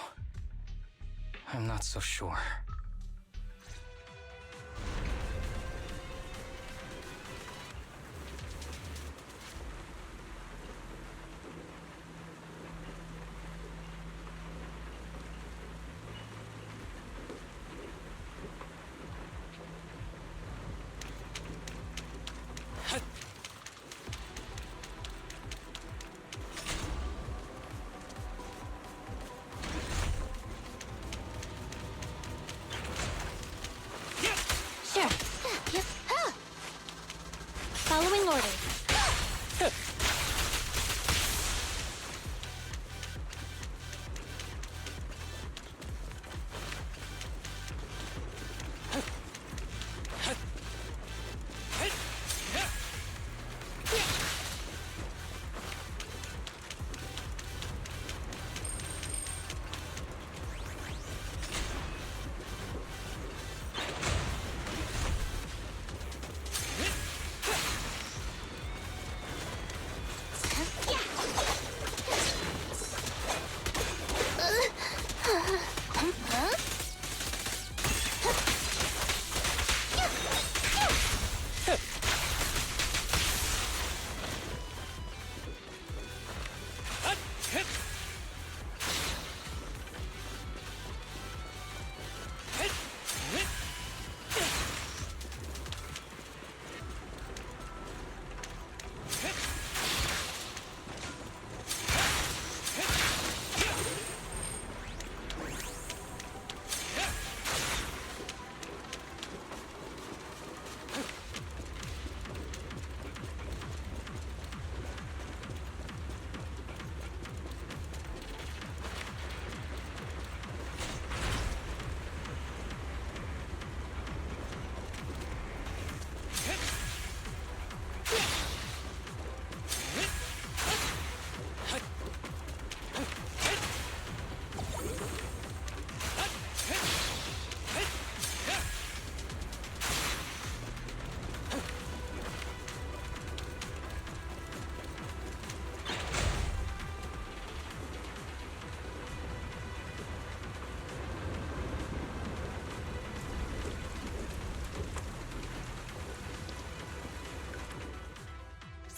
I'm not so sure.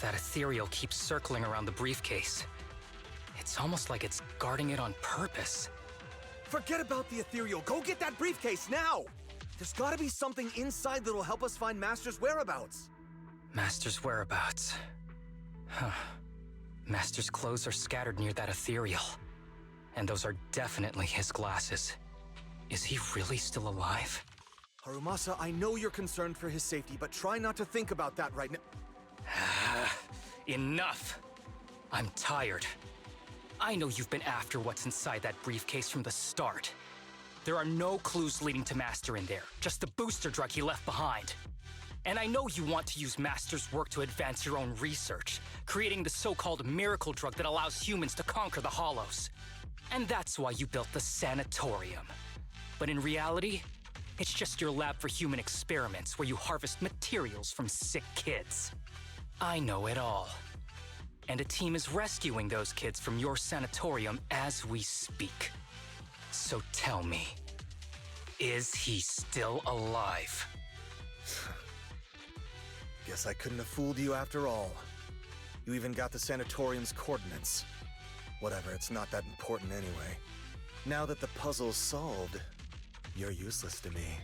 That ethereal keeps circling around the briefcase. It's almost like it's guarding it on purpose. Forget about the ethereal. Go get that briefcase now! There's gotta be something inside that'll help us find Master's whereabouts. Master's whereabouts. Huh. Master's clothes are scattered near that ethereal. And those are definitely his glasses. Is he really still alive? Harumasa, I know you're concerned for his safety, but try not to think about that right now. Enough! I'm tired. I know you've been after what's inside that briefcase from the start. There are no clues leading to Master in there, just the booster drug he left behind. And I know you want to use Master's work to advance your own research, creating the so-called miracle drug that allows humans to conquer the Hollows. And that's why you built the sanatorium. But in reality, it's just your lab for human experiments where you harvest materials from sick kids. I know it all. And a team is rescuing those kids from your sanatorium as we speak. So tell me, is he still alive? Guess I couldn't have fooled you after all. You even got the sanatorium's coordinates. Whatever, it's not that important anyway. Now that the puzzle's solved, you're useless to me.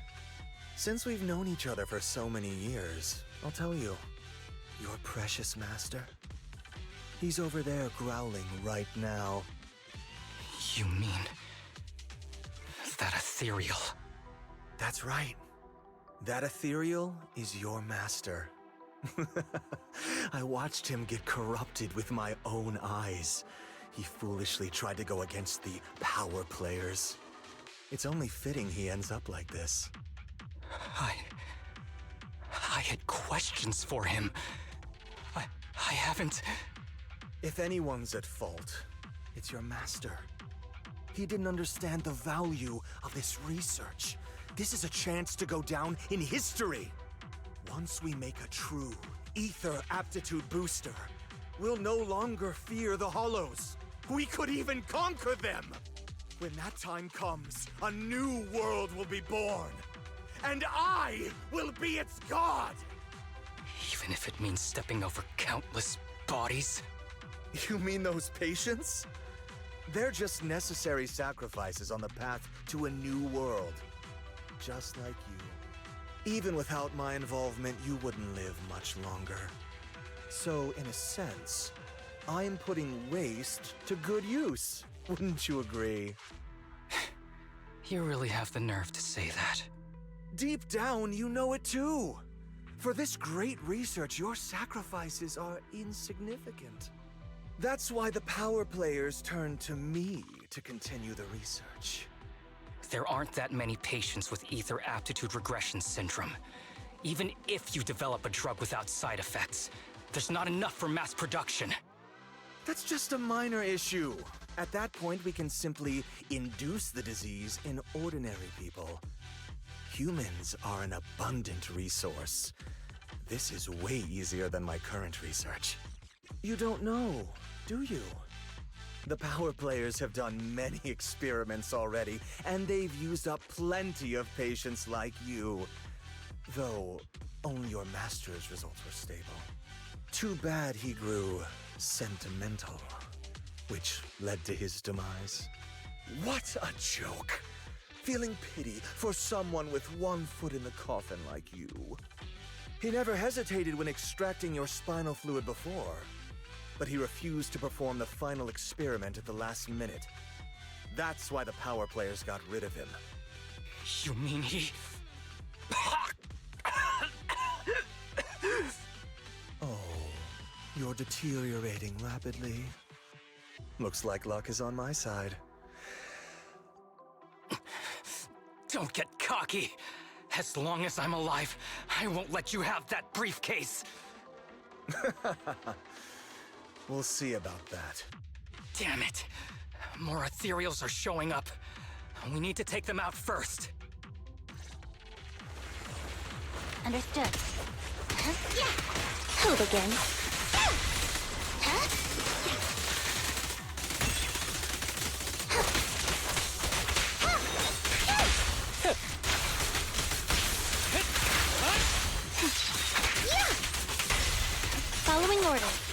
Since we've known each other for so many years, I'll tell you, your precious master, he's over there growling right now. You mean that ethereal? That's right. That ethereal is your master. I watched him get corrupted with my own eyes. He foolishly tried to go against the power players. It's only fitting he ends up like this. I had questions for him. I haven't... If anyone's at fault, it's your master. He didn't understand the value of this research. This is a chance to go down in history. Once we make a true ether aptitude booster, we'll no longer fear the Hollows. We could even conquer them. When that time comes, a new world will be born. And I will be its god! Even if it means stepping over countless bodies? You mean those patients? They're just necessary sacrifices on the path to a new world. Just like you. Even without my involvement, you wouldn't live much longer. So, in a sense, I'm putting waste to good use. Wouldn't you agree? You really have the nerve to say that. Deep down, you know it too. For this great research, your sacrifices are insignificant. That's why the power players turn to me to continue the research. There aren't that many patients with ether aptitude regression syndrome. Even if you develop a drug without side effects, there's not enough for mass production. That's just a minor issue. At that point, we can simply induce the disease in ordinary people. Humans are an abundant resource. This is way easier than my current research. You don't know, do you? The power players have done many experiments already, and they've used up plenty of patients like you. Though, only your master's results were stable. Too bad he grew sentimental, which led to his demise. What a joke! Feeling pity for someone with one foot in the coffin like you. He never hesitated when extracting your spinal fluid before, but he refused to perform the final experiment at the last minute. That's why the power players got rid of him. You mean he... Oh, you're deteriorating rapidly. Looks like luck is on my side. Don't get cocky. As long as I'm alive, I won't let you have that briefcase. We'll see about that. Damn it. More ethereals are showing up. We need to take them out first. Understood. Yeah. Hello again. Following orders.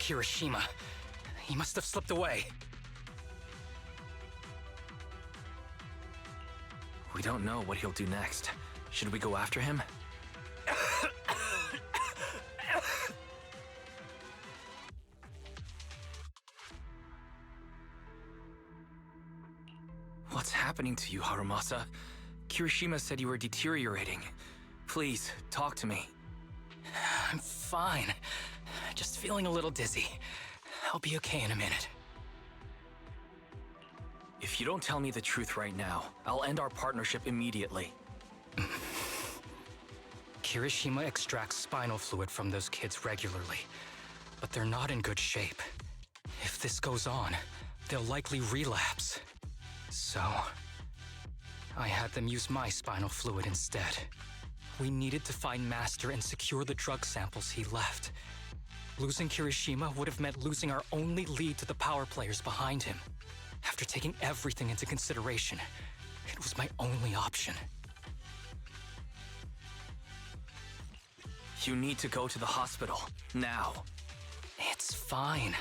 Kirishima. He must have slipped away. We don't know what he'll do next. Should we go after him? What's happening to you, Harumasa? Kirishima said you were deteriorating. Please, talk to me. I'm fine. Just feeling a little dizzy. I'll be okay in a minute. If you don't tell me the truth right now, I'll end our partnership immediately. Kirishima extracts spinal fluid from those kids regularly, but they're not in good shape. If this goes on, they'll likely relapse. So, I had them use my spinal fluid instead. We needed to find Master and secure the drug samples he left. Losing Kirishima would have meant losing our only lead to the power players behind him. After taking everything into consideration, it was my only option. You need to go to the hospital, now. It's fine.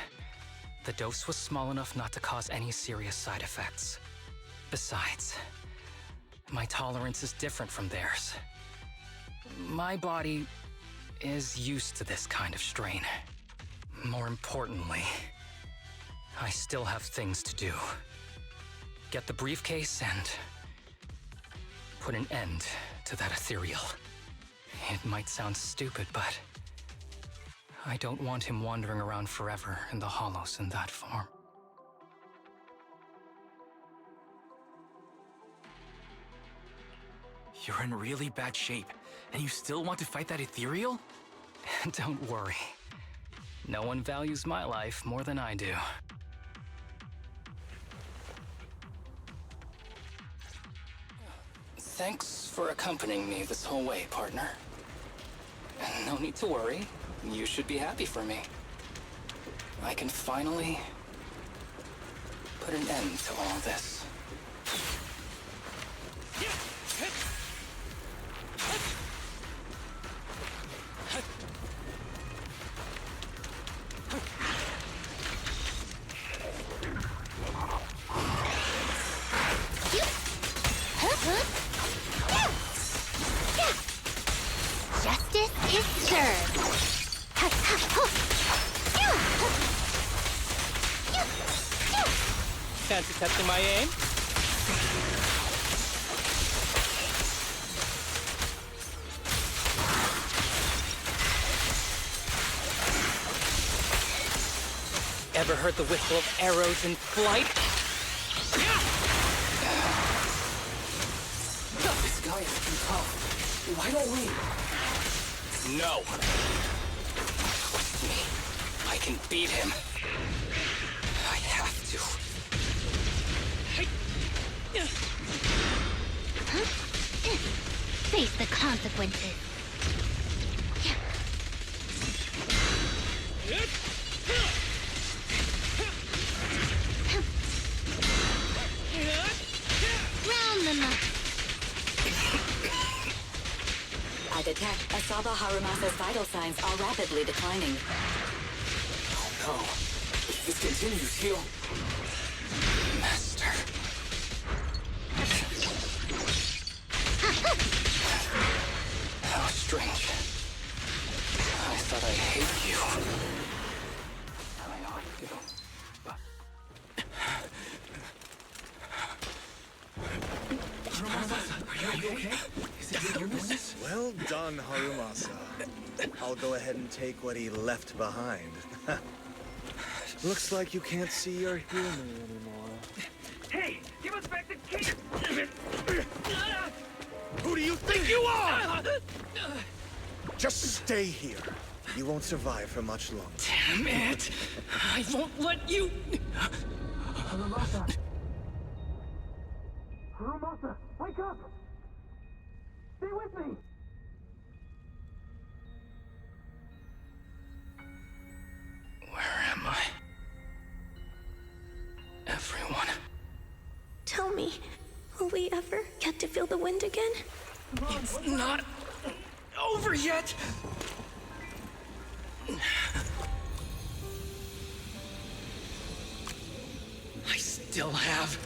The dose was small enough not to cause any serious side effects. Besides, my tolerance is different from theirs. My body is used to this kind of strain. More importantly, I still have things to do. Get the briefcase and put an end to that ethereal. It might sound stupid, but I don't want him wandering around forever in the hollows in that form. You're in really bad shape, and you still want to fight that ethereal? Don't worry. No one values my life more than I do. Thanks for accompanying me this whole way, partner. No need to worry. You should be happy for me. I can finally put an end to all this. Justice is served. Fancy testing my aim? Ever heard the whistle of arrows in flight? This guy is too tough. Why don't we? No. Trust me. I can beat him. I have to. Face the consequences. Round them up. I detect Asaba Harumasa's vital signs are rapidly declining. Oh no. If this continues, he'll... Master. How strange. I thought I hate you. I ought to, but... Are you okay? Is it your illness? Well done, Harumasa. I'll go ahead and take what he left behind. Looks like you can't see or hear me anymore. Hey, give us back the key! Who do you think you are? Just stay here. You won't survive for much longer. Damn it! I won't let you... Harumasa! Harumasa, wake up! Stay with me! Where am I? Everyone. Tell me, will we ever get to feel the wind again? It's not over yet! still have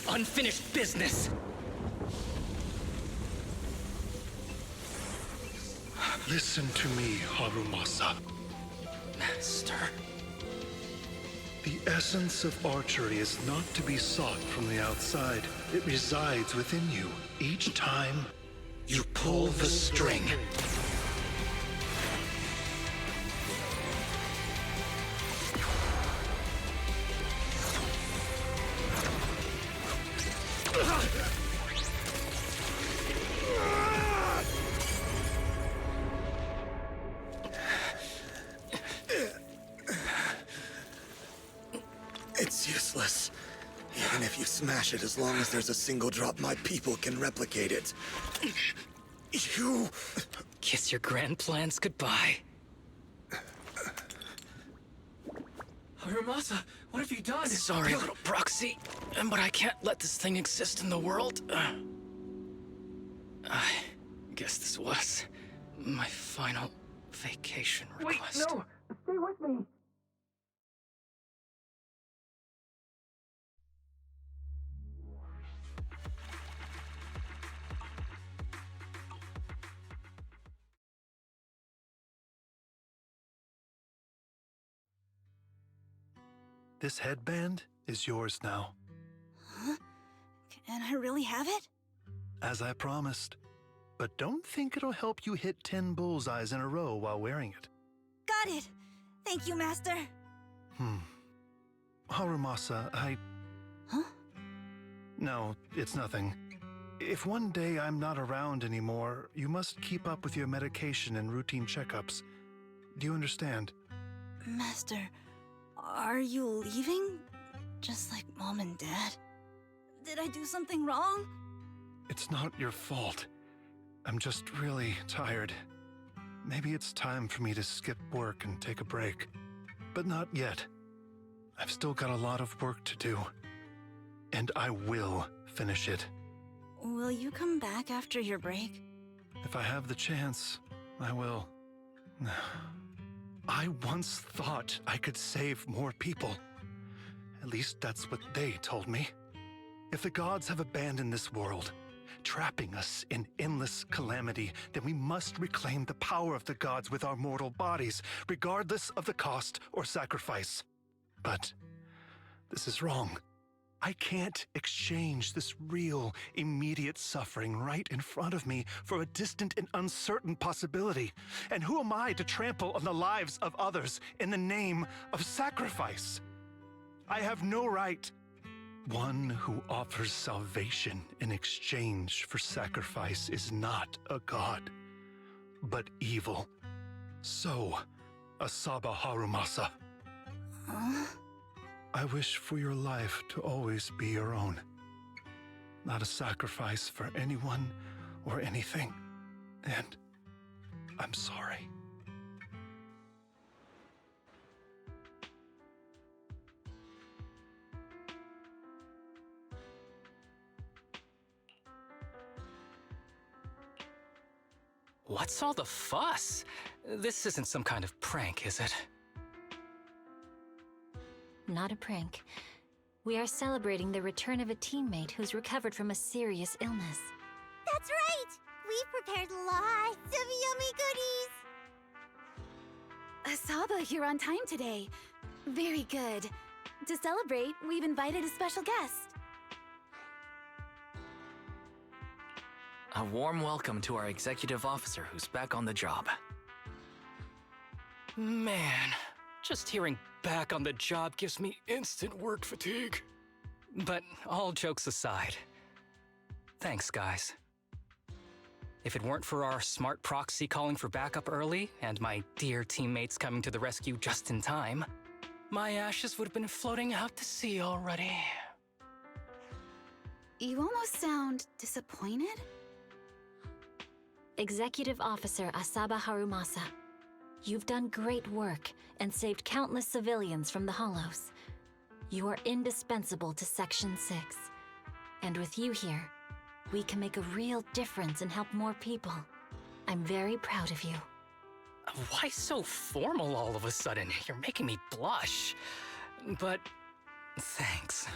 unfinished business. Listen to me, Harumasa. Master. The essence of archery is not to be sought from the outside. It resides within you. Each time you pull the string. It's useless. Even if you smash it, as long as there's a single drop, my people can replicate it. You... Kiss your grand plans goodbye. Harumasa, what have you done? Sorry, little proxy, but I can't let this thing exist in the world. I guess this was my final vacation request. Wait, no! Stay with me! This headband is yours now. Huh? Can I really have it? As I promised. But don't think it'll help you hit 10 bullseyes in a row while wearing it. Got it! Thank you, Master! Harumasa, Huh? No, it's nothing. If one day I'm not around anymore, you must keep up with your medication and routine checkups. Do you understand? Master, are you leaving? Just like Mom and Dad? Did I do something wrong? It's not your fault. I'm just really tired. Maybe it's time for me to skip work and take a break. But not yet. I've still got a lot of work to do. And I will finish it. Will you come back after your break? If I have the chance, I will. I once thought I could save more people. At least that's what they told me. If the gods have abandoned this world, trapping us in endless calamity, then we must reclaim the power of the gods with our mortal bodies, regardless of the cost or sacrifice. But this is wrong. I can't exchange this real, immediate suffering right in front of me for a distant and uncertain possibility. And who am I to trample on the lives of others in the name of sacrifice? I have no right. One who offers salvation in exchange for sacrifice is not a god, but evil. So, Asaba Harumasa. Huh? I wish for your life to always be your own. Not a sacrifice for anyone or anything. And I'm sorry. What's all the fuss? This isn't some kind of prank, is it? Not a prank. We are celebrating the return of a teammate who's recovered from a serious illness. That's right! We've prepared lots of yummy goodies! Asaba, you're on time today. Very good. To celebrate, we've invited a special guest. A warm welcome to our executive officer who's back on the job. Man, just hearing back on the job gives me instant work fatigue. But all jokes aside, thanks, guys. If it weren't for our smart proxy calling for backup early and my dear teammates coming to the rescue just in time, my ashes would have been floating out to sea already. You almost sound disappointed? Executive Officer Asaba Harumasa, you've done great work and saved countless civilians from the Hollows. You are indispensable to Section 6. And with you here, we can make a real difference and help more people. I'm very proud of you. Why so formal all of a sudden? You're making me blush. But thanks.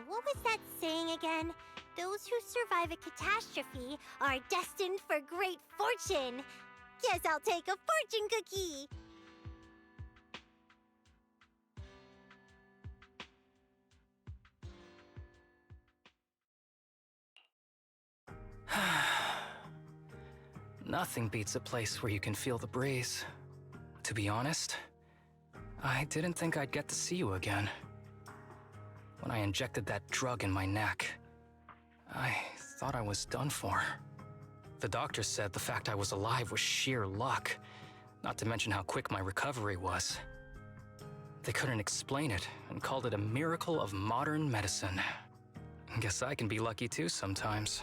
What was that saying again? Those who survive a catastrophe are destined for great fortune. Guess I'll take a fortune cookie. Nothing beats a place where you can feel the breeze. To be honest, I didn't think I'd get to see you again. When I injected that drug in my neck, I thought I was done for. The doctor said the fact I was alive was sheer luck, not to mention how quick my recovery was. They couldn't explain it and called it a miracle of modern medicine. Guess I can be lucky too sometimes.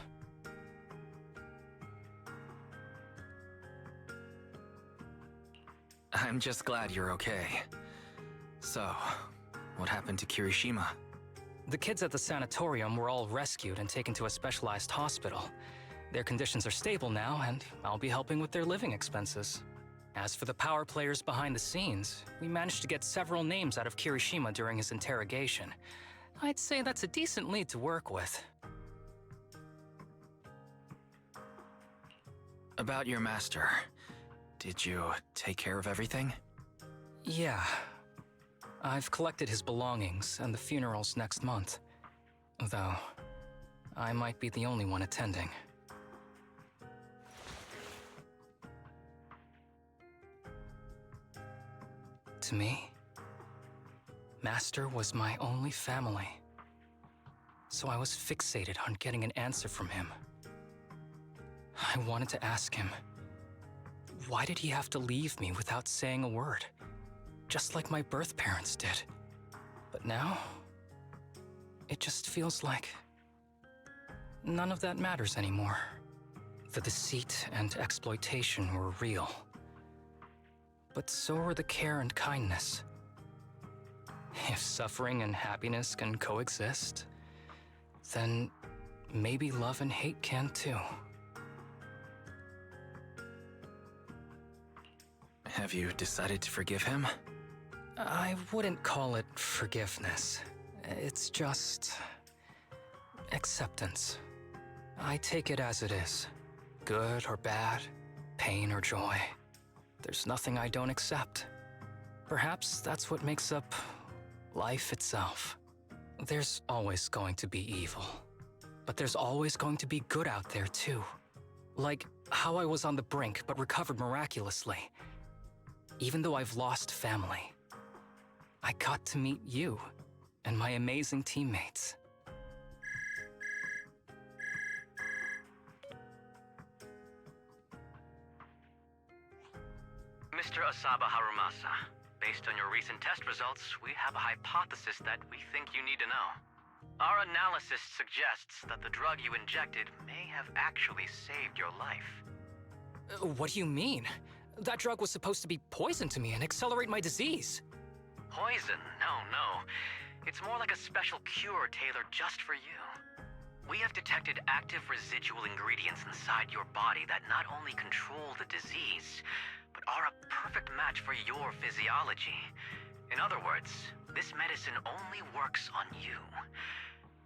I'm just glad you're okay. So, what happened to Kirishima? The kids at the sanatorium were all rescued and taken to a specialized hospital. Their conditions are stable now, and I'll be helping with their living expenses. As for the power players behind the scenes, we managed to get several names out of Kirishima during his interrogation. I'd say that's a decent lead to work with. About your master, did you take care of everything? Yeah. I've collected his belongings, and the funeral's next month. Though, I might be the only one attending. To me, Master was my only family. So I was fixated on getting an answer from him. I wanted to ask him, why did he have to leave me without saying a word? Just like my birth parents did. But now, it just feels like none of that matters anymore. The deceit and exploitation were real. But so were the care and kindness. If suffering and happiness can coexist, then maybe love and hate can too. Have you decided to forgive him? I wouldn't call it forgiveness. It's just acceptance. I take it as it is. Good or bad, pain or joy. There's nothing I don't accept. Perhaps that's what makes up life itself. There's always going to be evil. But there's always going to be good out there too. Like how I was on the brink but recovered miraculously. Even though I've lost family, I got to meet you and my amazing teammates. Mr. Asaba Harumasa, based on your recent test results, we have a hypothesis that we think you need to know. Our analysis suggests that the drug you injected may have actually saved your life. What do you mean? That drug was supposed to be poison to me and accelerate my disease. Poison? No. It's more like a special cure tailored just for you. We have detected active residual ingredients inside your body that not only control the disease, but are a perfect match for your physiology. In other words, this medicine only works on you.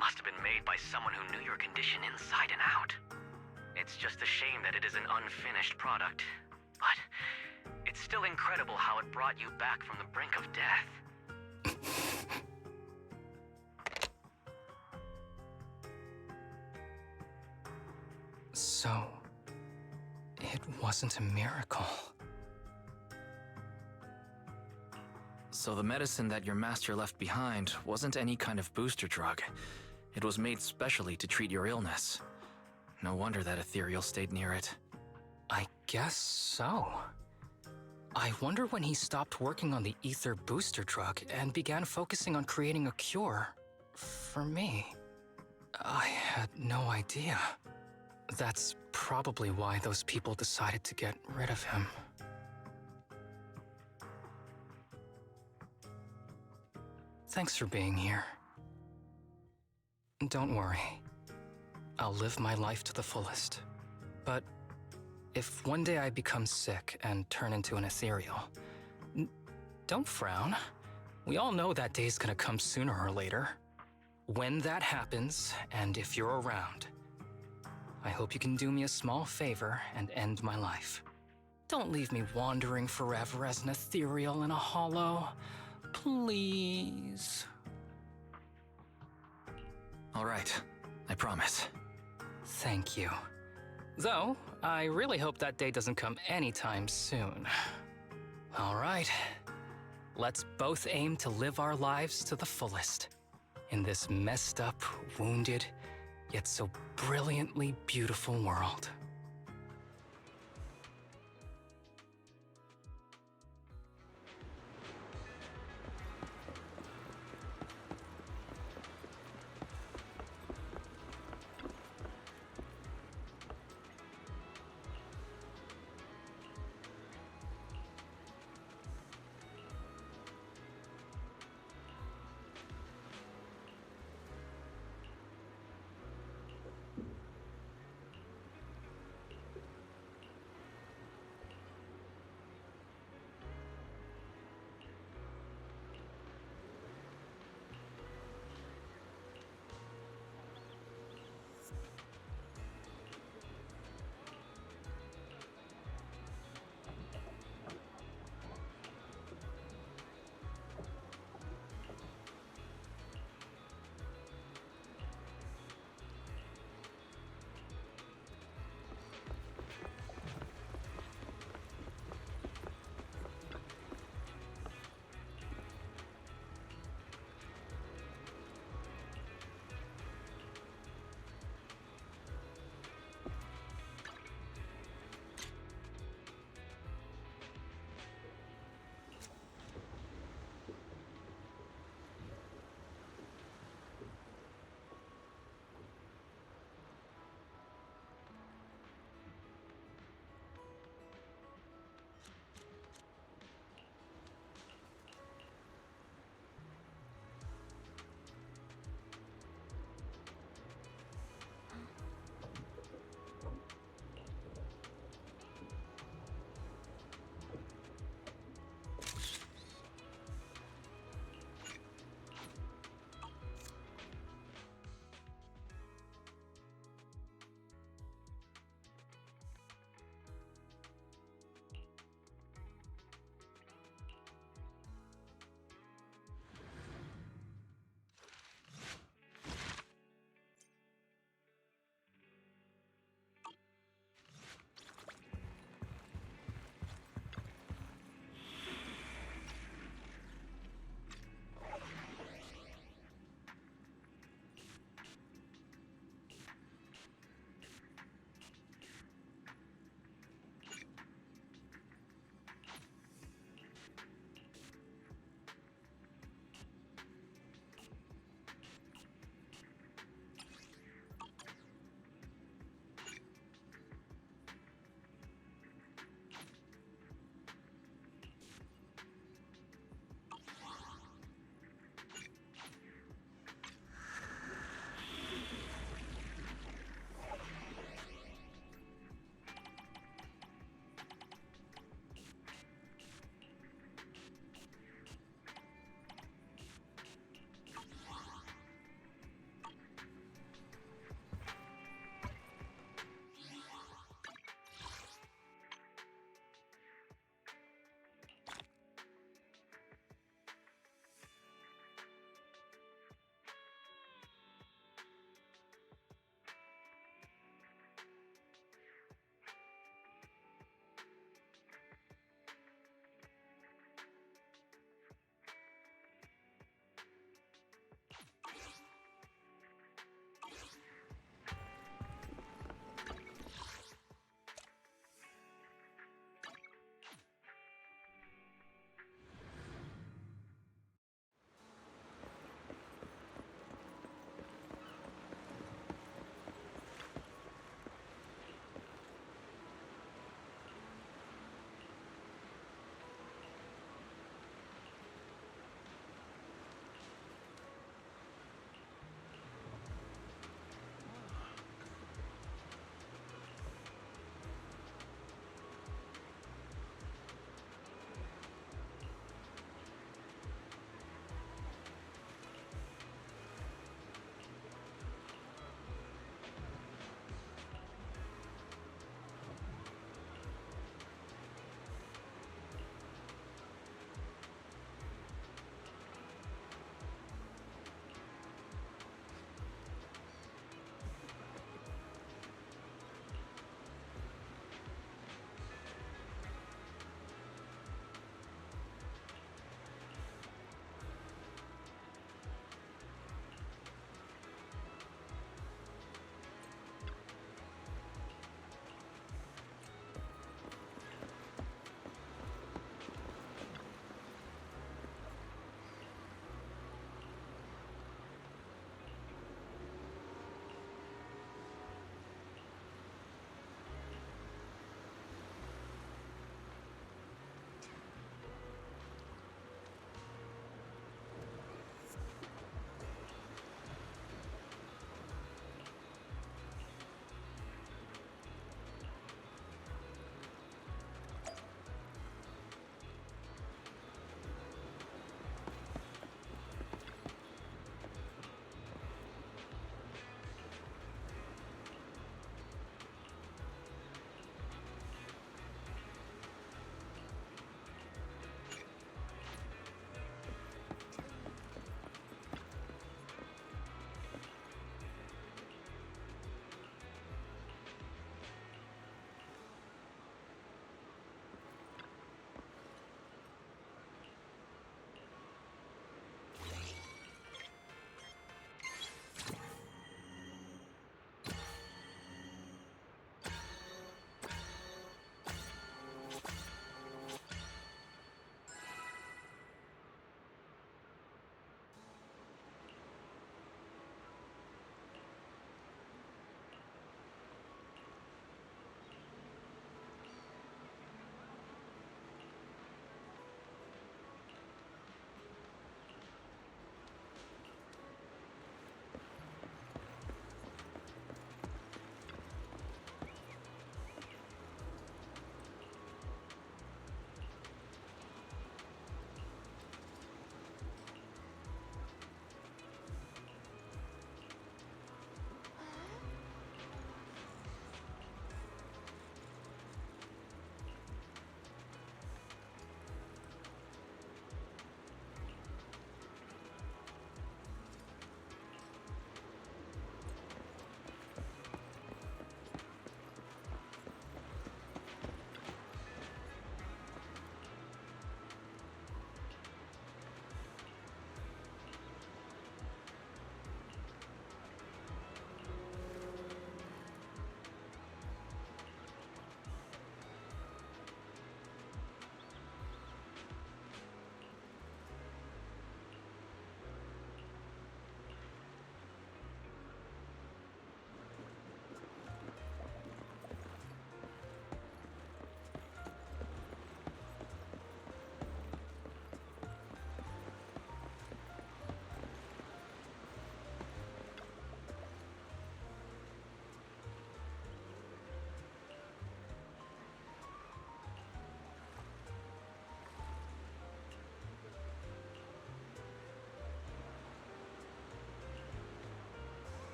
Must have been made by someone who knew your condition inside and out. It's just a shame that it is an unfinished product. But it's still incredible how it brought you back from the brink of death. So, it wasn't a miracle. So the medicine that your master left behind wasn't any kind of booster drug. It was made specially to treat your illness. No wonder that ethereal stayed near it. I guess so. I wonder when he stopped working on the ether booster drug and began focusing on creating a cure for me. I had no idea. That's probably why those people decided to get rid of him. Thanks for being here. Don't worry. I'll live my life to the fullest. But if one day I become sick and turn into an ethereal, don't frown. We all know that day's gonna come sooner or later. When that happens, and if you're around, I hope you can do me a small favor and end my life. Don't leave me wandering forever as an ethereal in a hollow. Please. All right, I promise. Thank you. Though, I really hope that day doesn't come anytime soon. All right. Let's both aim to live our lives to the fullest in this messed up, wounded, yet so brilliantly beautiful world.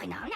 可能的。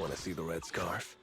Wanna see the red scarf?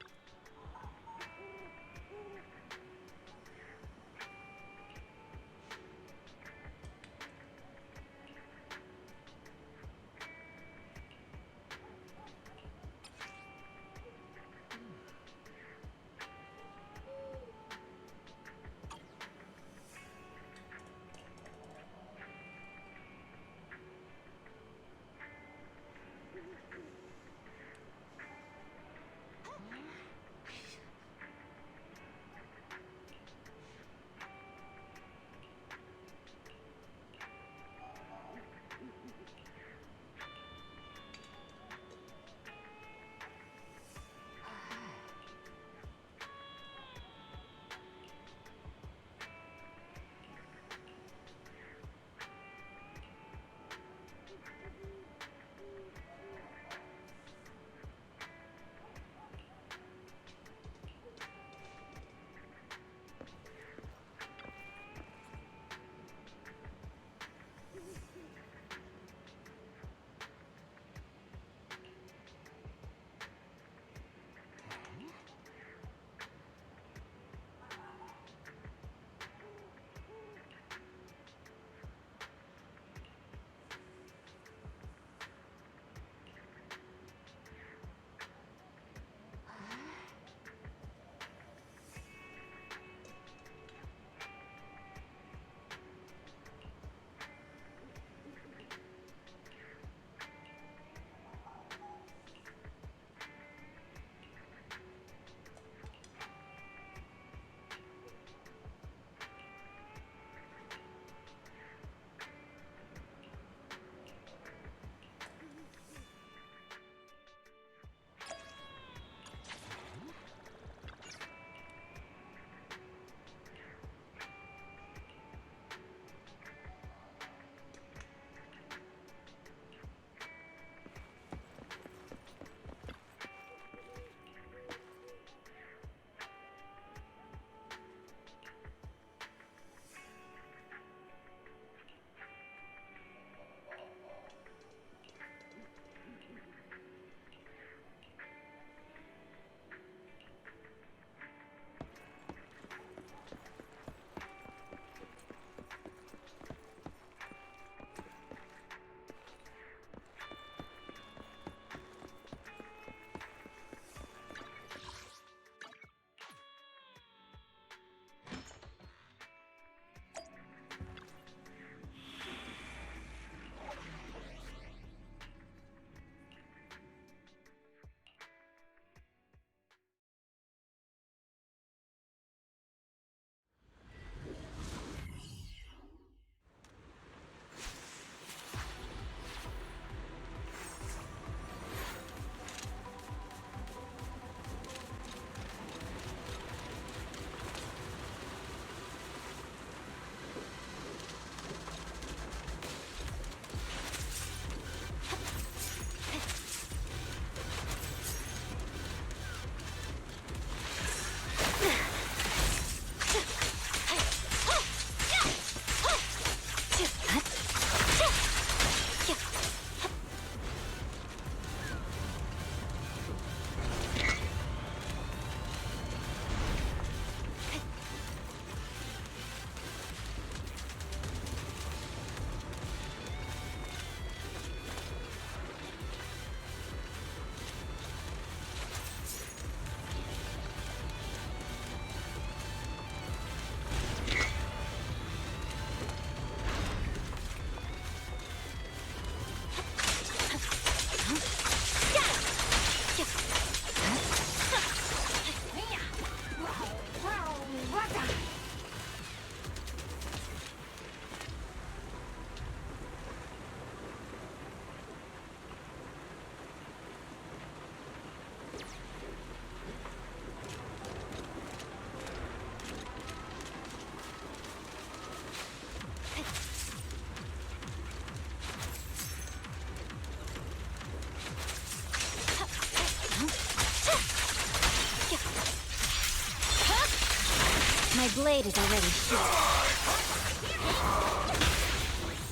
My blade is already sheathed.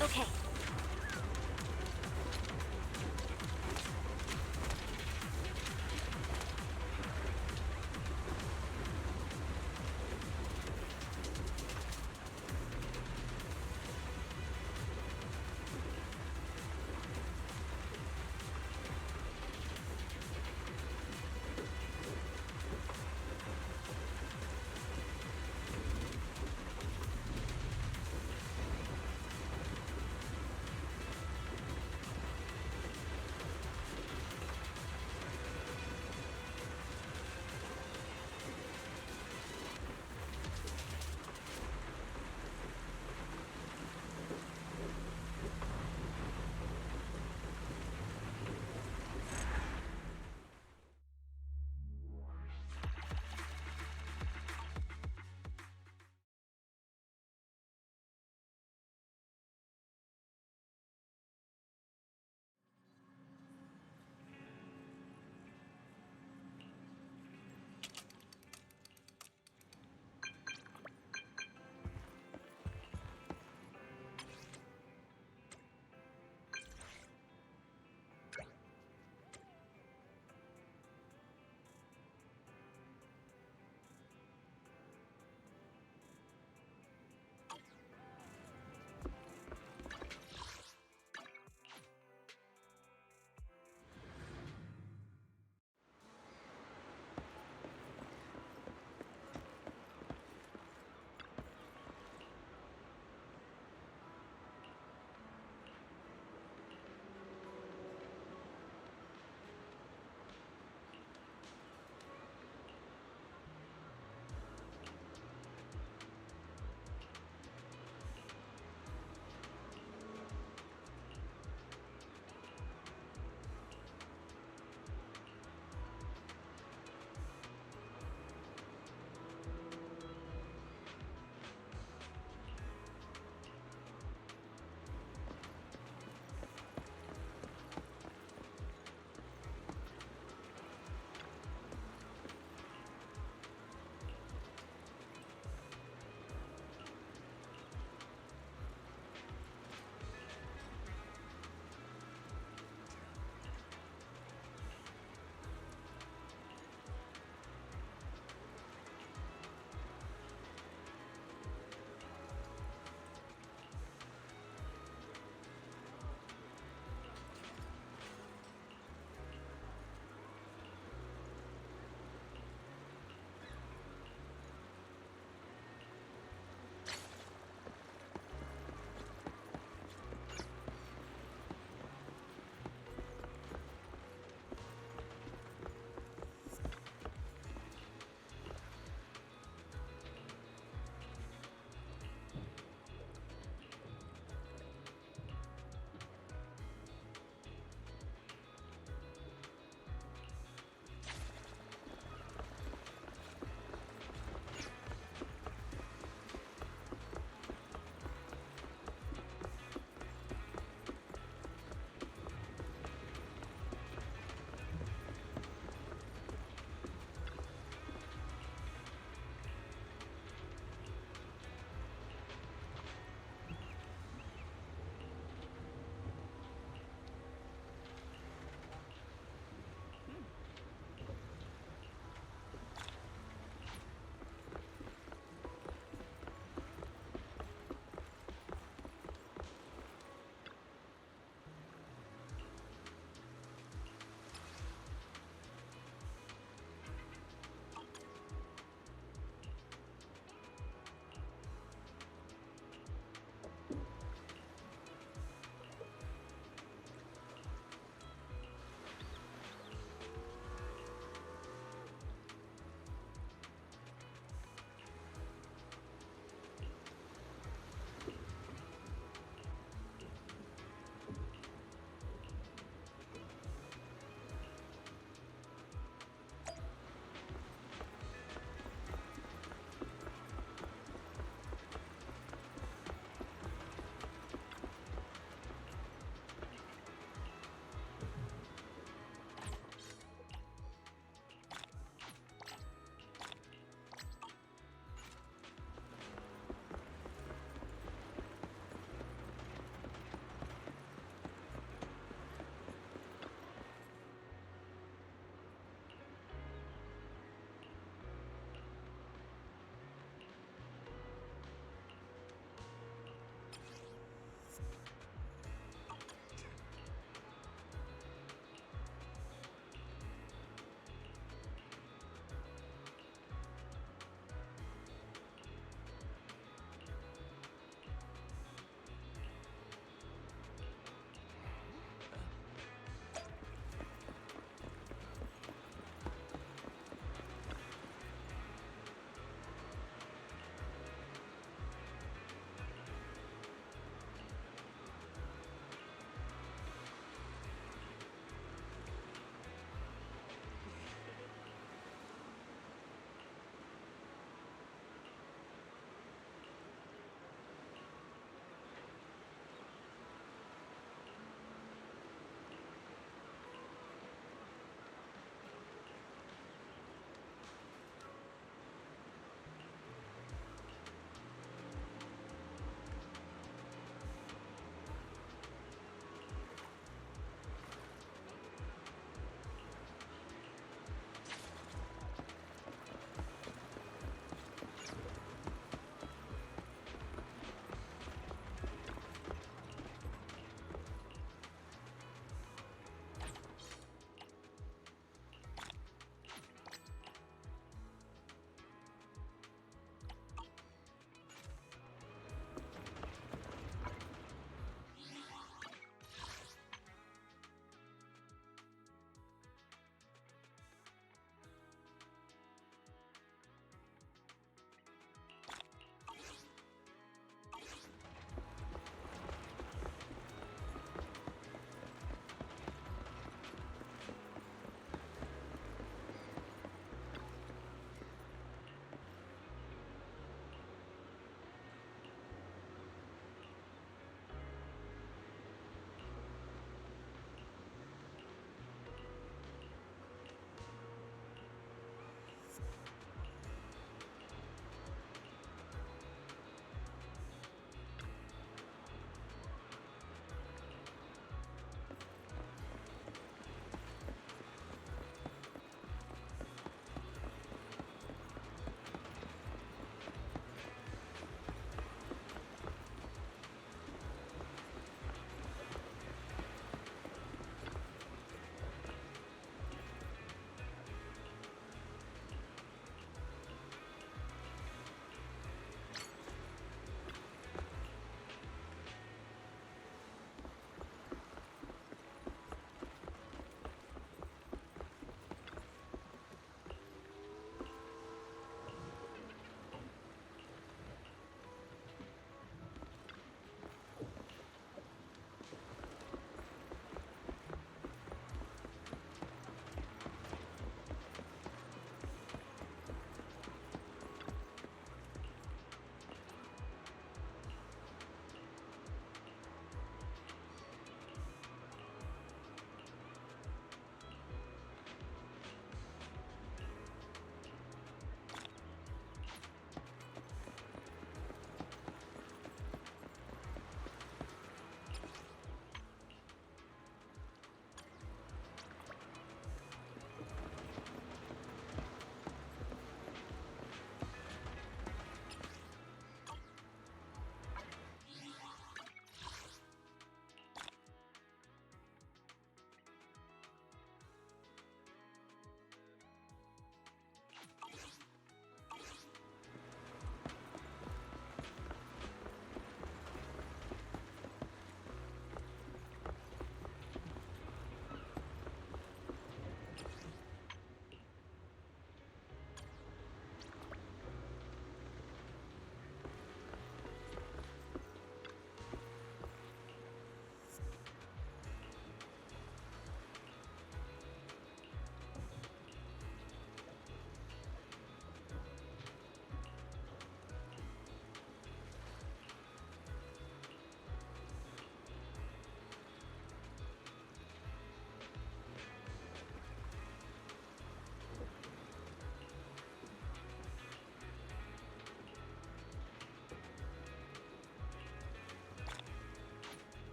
Okay.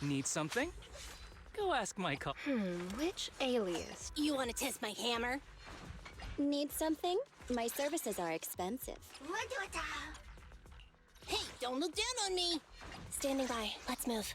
Need something? Go ask my Which alias? You want to test my hammer? Need something? My services are expensive. Hey, don't look down on me! Standing by. Let's move.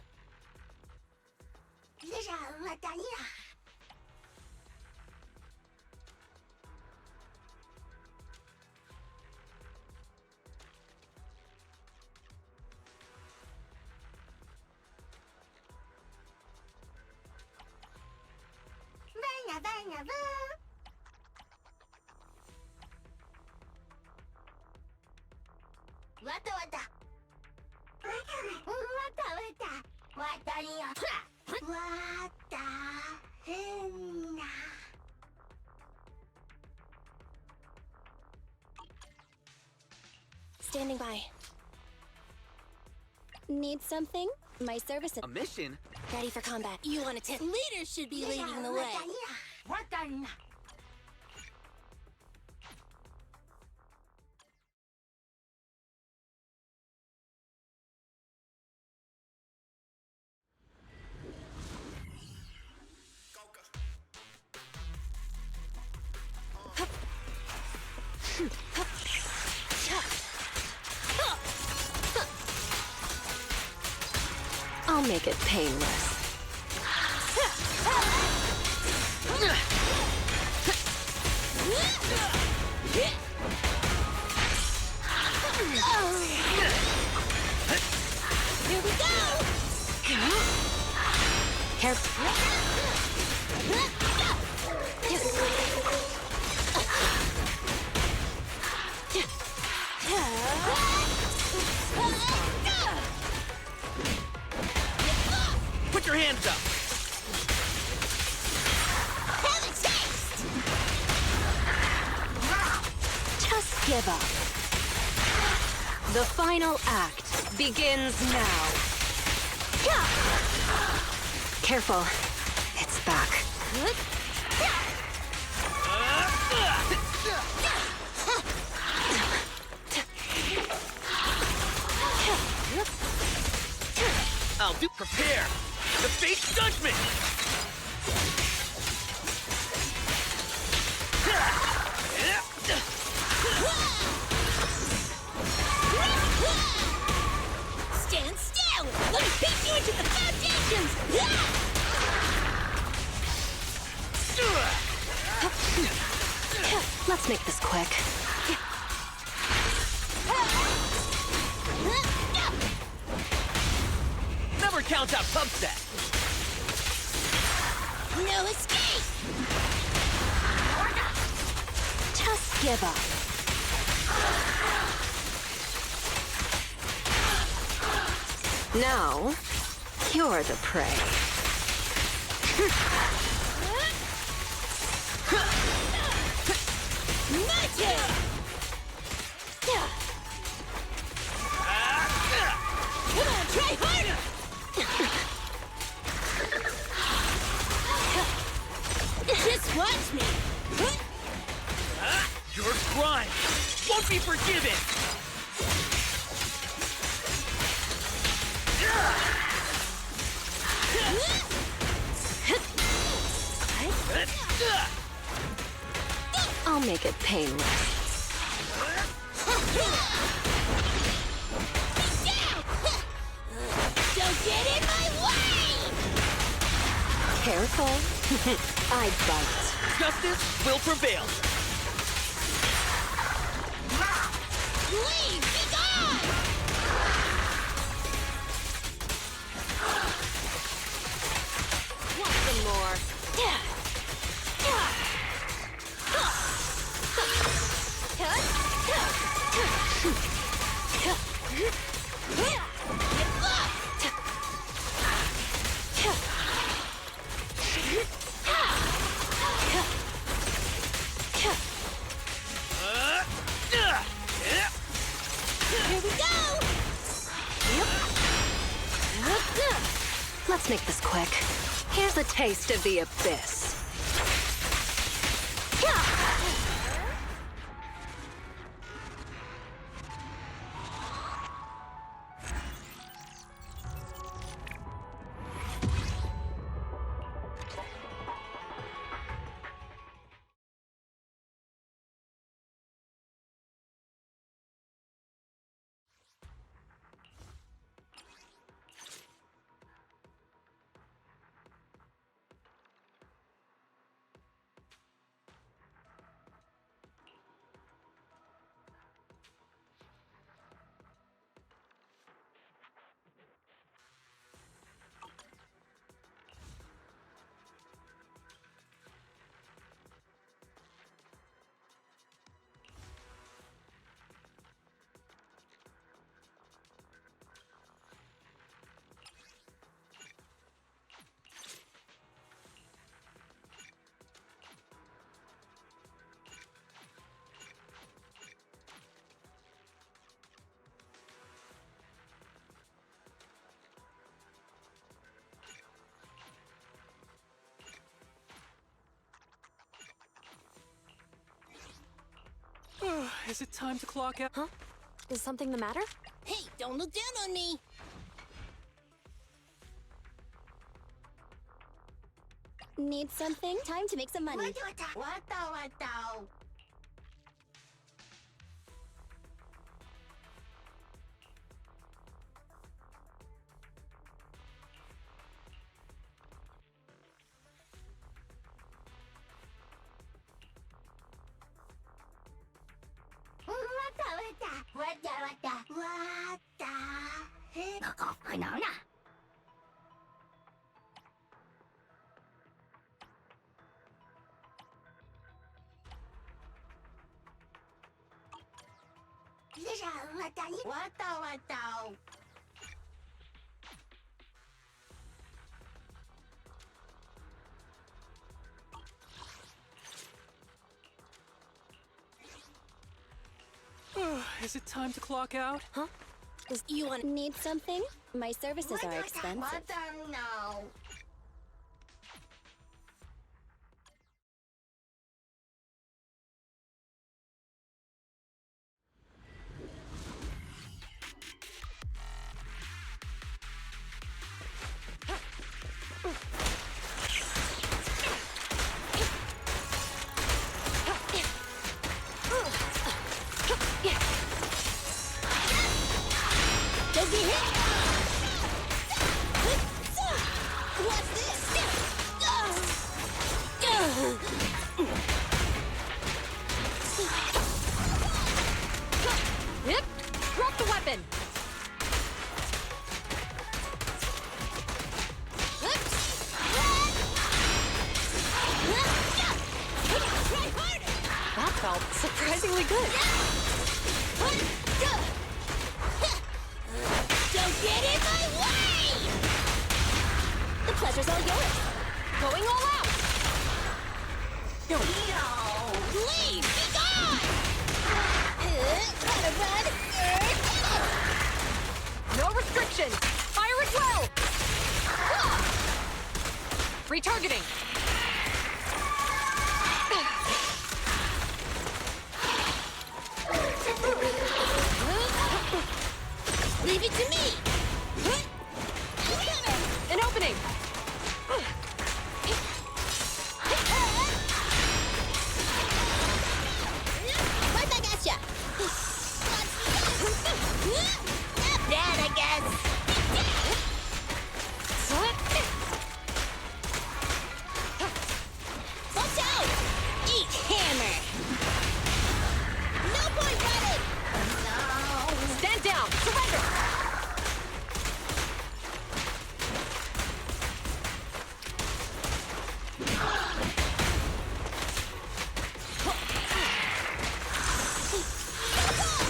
Standing by. Need something? My services. A mission? Ready for combat. You want to test? Leaders should be leading the way. I'll make it painless. Here we go! Careful. Put your hands up! Have a taste! Just give up. The final act begins now. Careful. It's back. I'll do. Prepare! The face judgment! Stand still! Let me beat you into the foundations! Let's make this quick. Never count out Pubset! No escape! Just give up. Now, you're the prey. My turn! Come on, try harder! Just watch me! Your crime won't be forgiven! I'll make it painless. Don't get in my way! Careful. I bite. Justice will prevail! Leave! Be gone! Want some more? Here we go! Let's make this quick. Here's a taste of the abyss. Is it time to clock out? Huh? Is something the matter? Hey, don't look down on me! Need something? Time to make some money. Is it time to clock out? Huh? You need something? My services are expensive. Don't get hit! What's this? Yep. Drop the weapon. That felt surprisingly good. Don't get in my way! The pleasure's all yours. Going all out. Leave! Be gone! Gotta run! No restrictions. Fire it well. Retargeting. Leave it to me! An opening. Right back at ya! Not bad, I guess! Watch out! Eat hammer! No point running! No! Stand down. Surrender.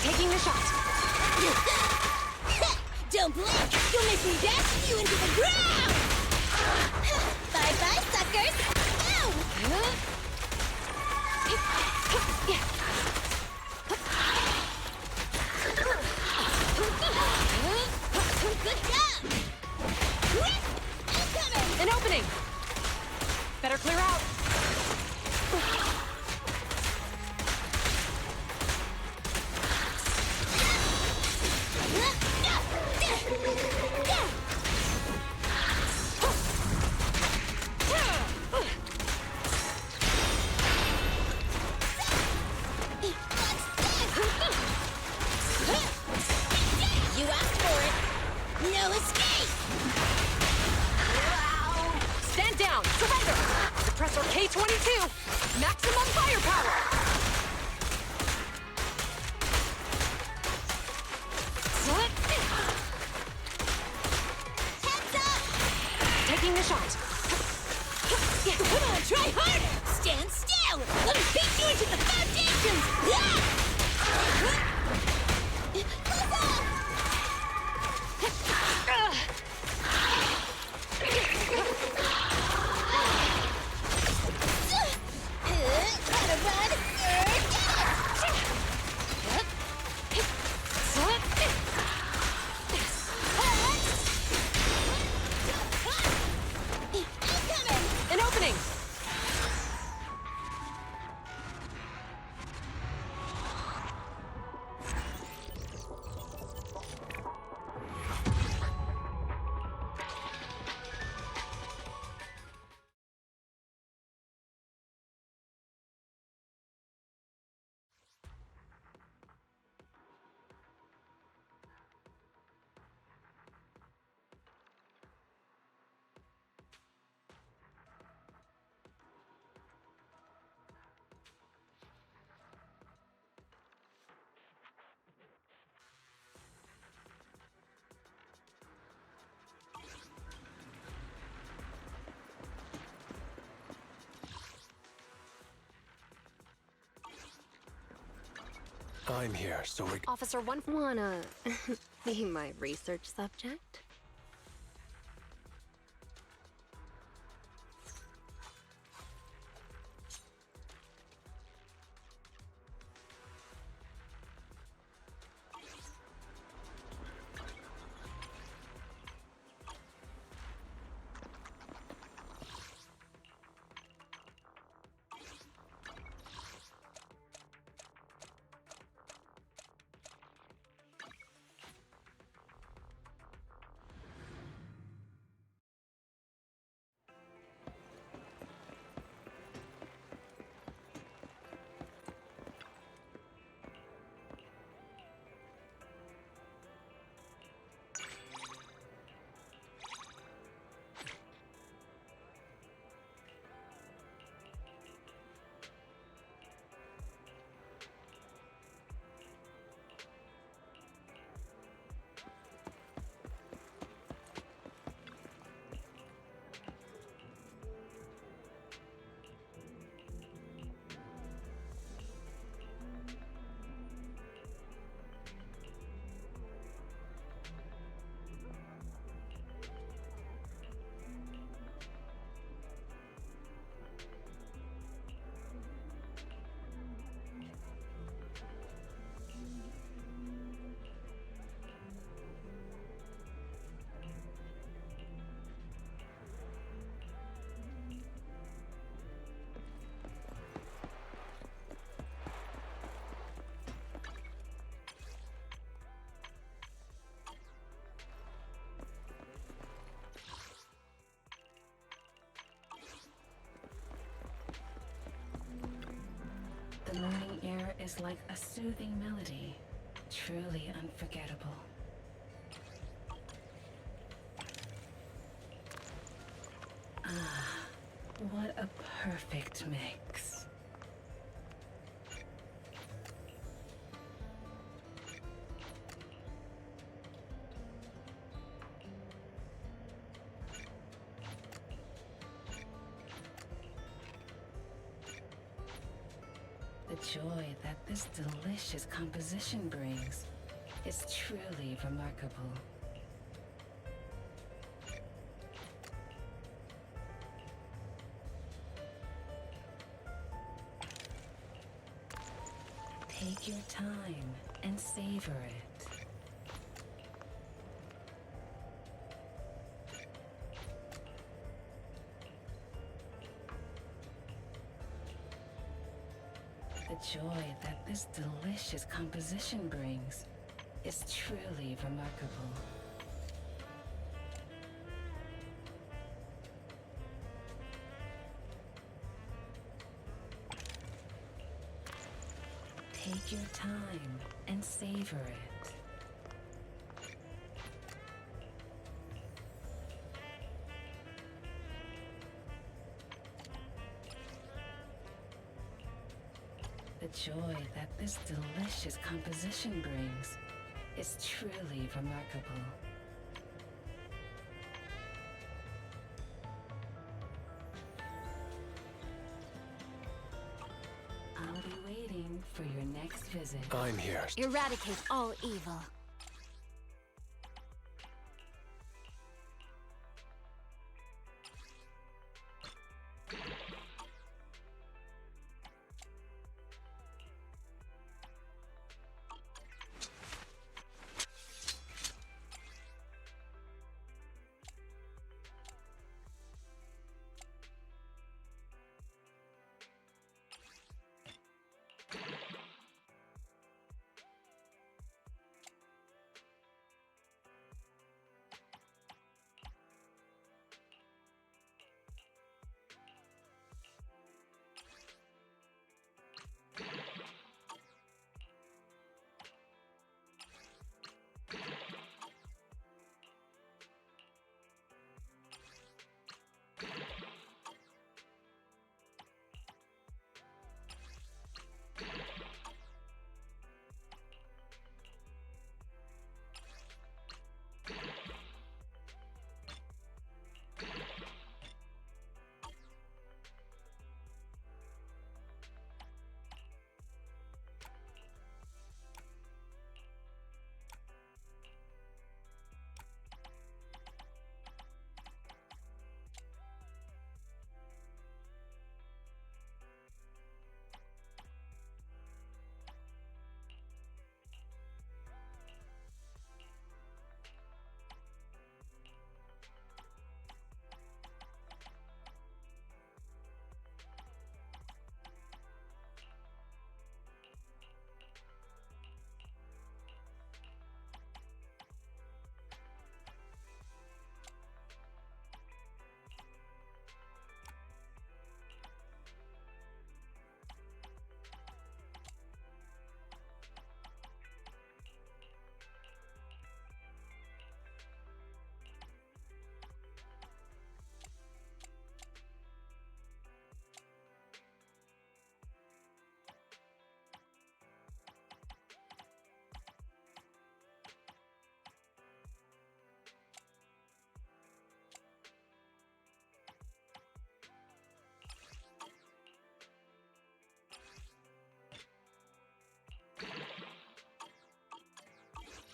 Taking the shot. Don't blink! You'll make me dash you into the ground! Bye-bye, suckers! Ow! Good job! Incoming! An opening. Better clear out. You asked for it! No escape! Stand down. Surrender. Suppressor K-22. Maximum firepower. Heads up! Taking the shot. Come on, try harder! Stand still! Let me beat you into the foundations! Gotta run! An opening. I'm here, so we're... Officer One... Wanna be my research subject? The morning air is like a soothing melody, truly unforgettable. Ah, what a perfect mix. The joy that this delicious composition brings is truly remarkable. Take your time and savor it. The joy that this delicious composition brings is truly remarkable. Take your time and savor it. The joy that this delicious composition brings is truly remarkable. I'll be waiting for your next visit. I'm here. Eradicate all evil.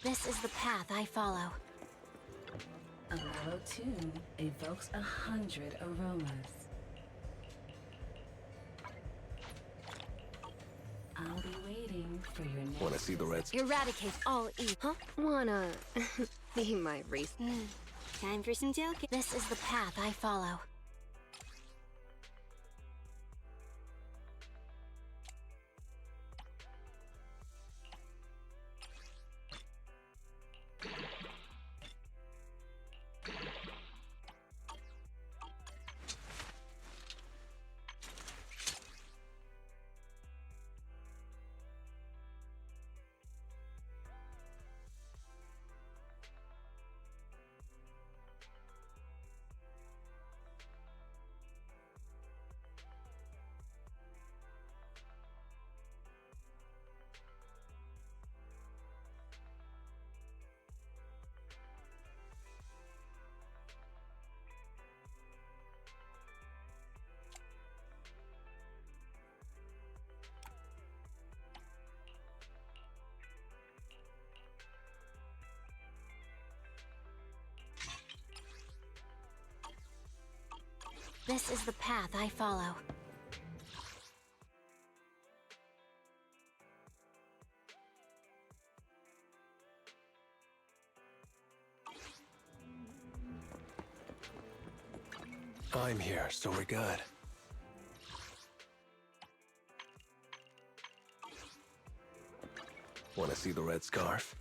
This is the path I follow. A mellow tune evokes 100 aromas. I'll be waiting for your next. Wanna see the red sky? Eradicate all evil. Huh? Wanna be my race? Time for some joking. This is the path I follow. This is the path I follow. I'm here, so we're good. Wanna see the red scarf?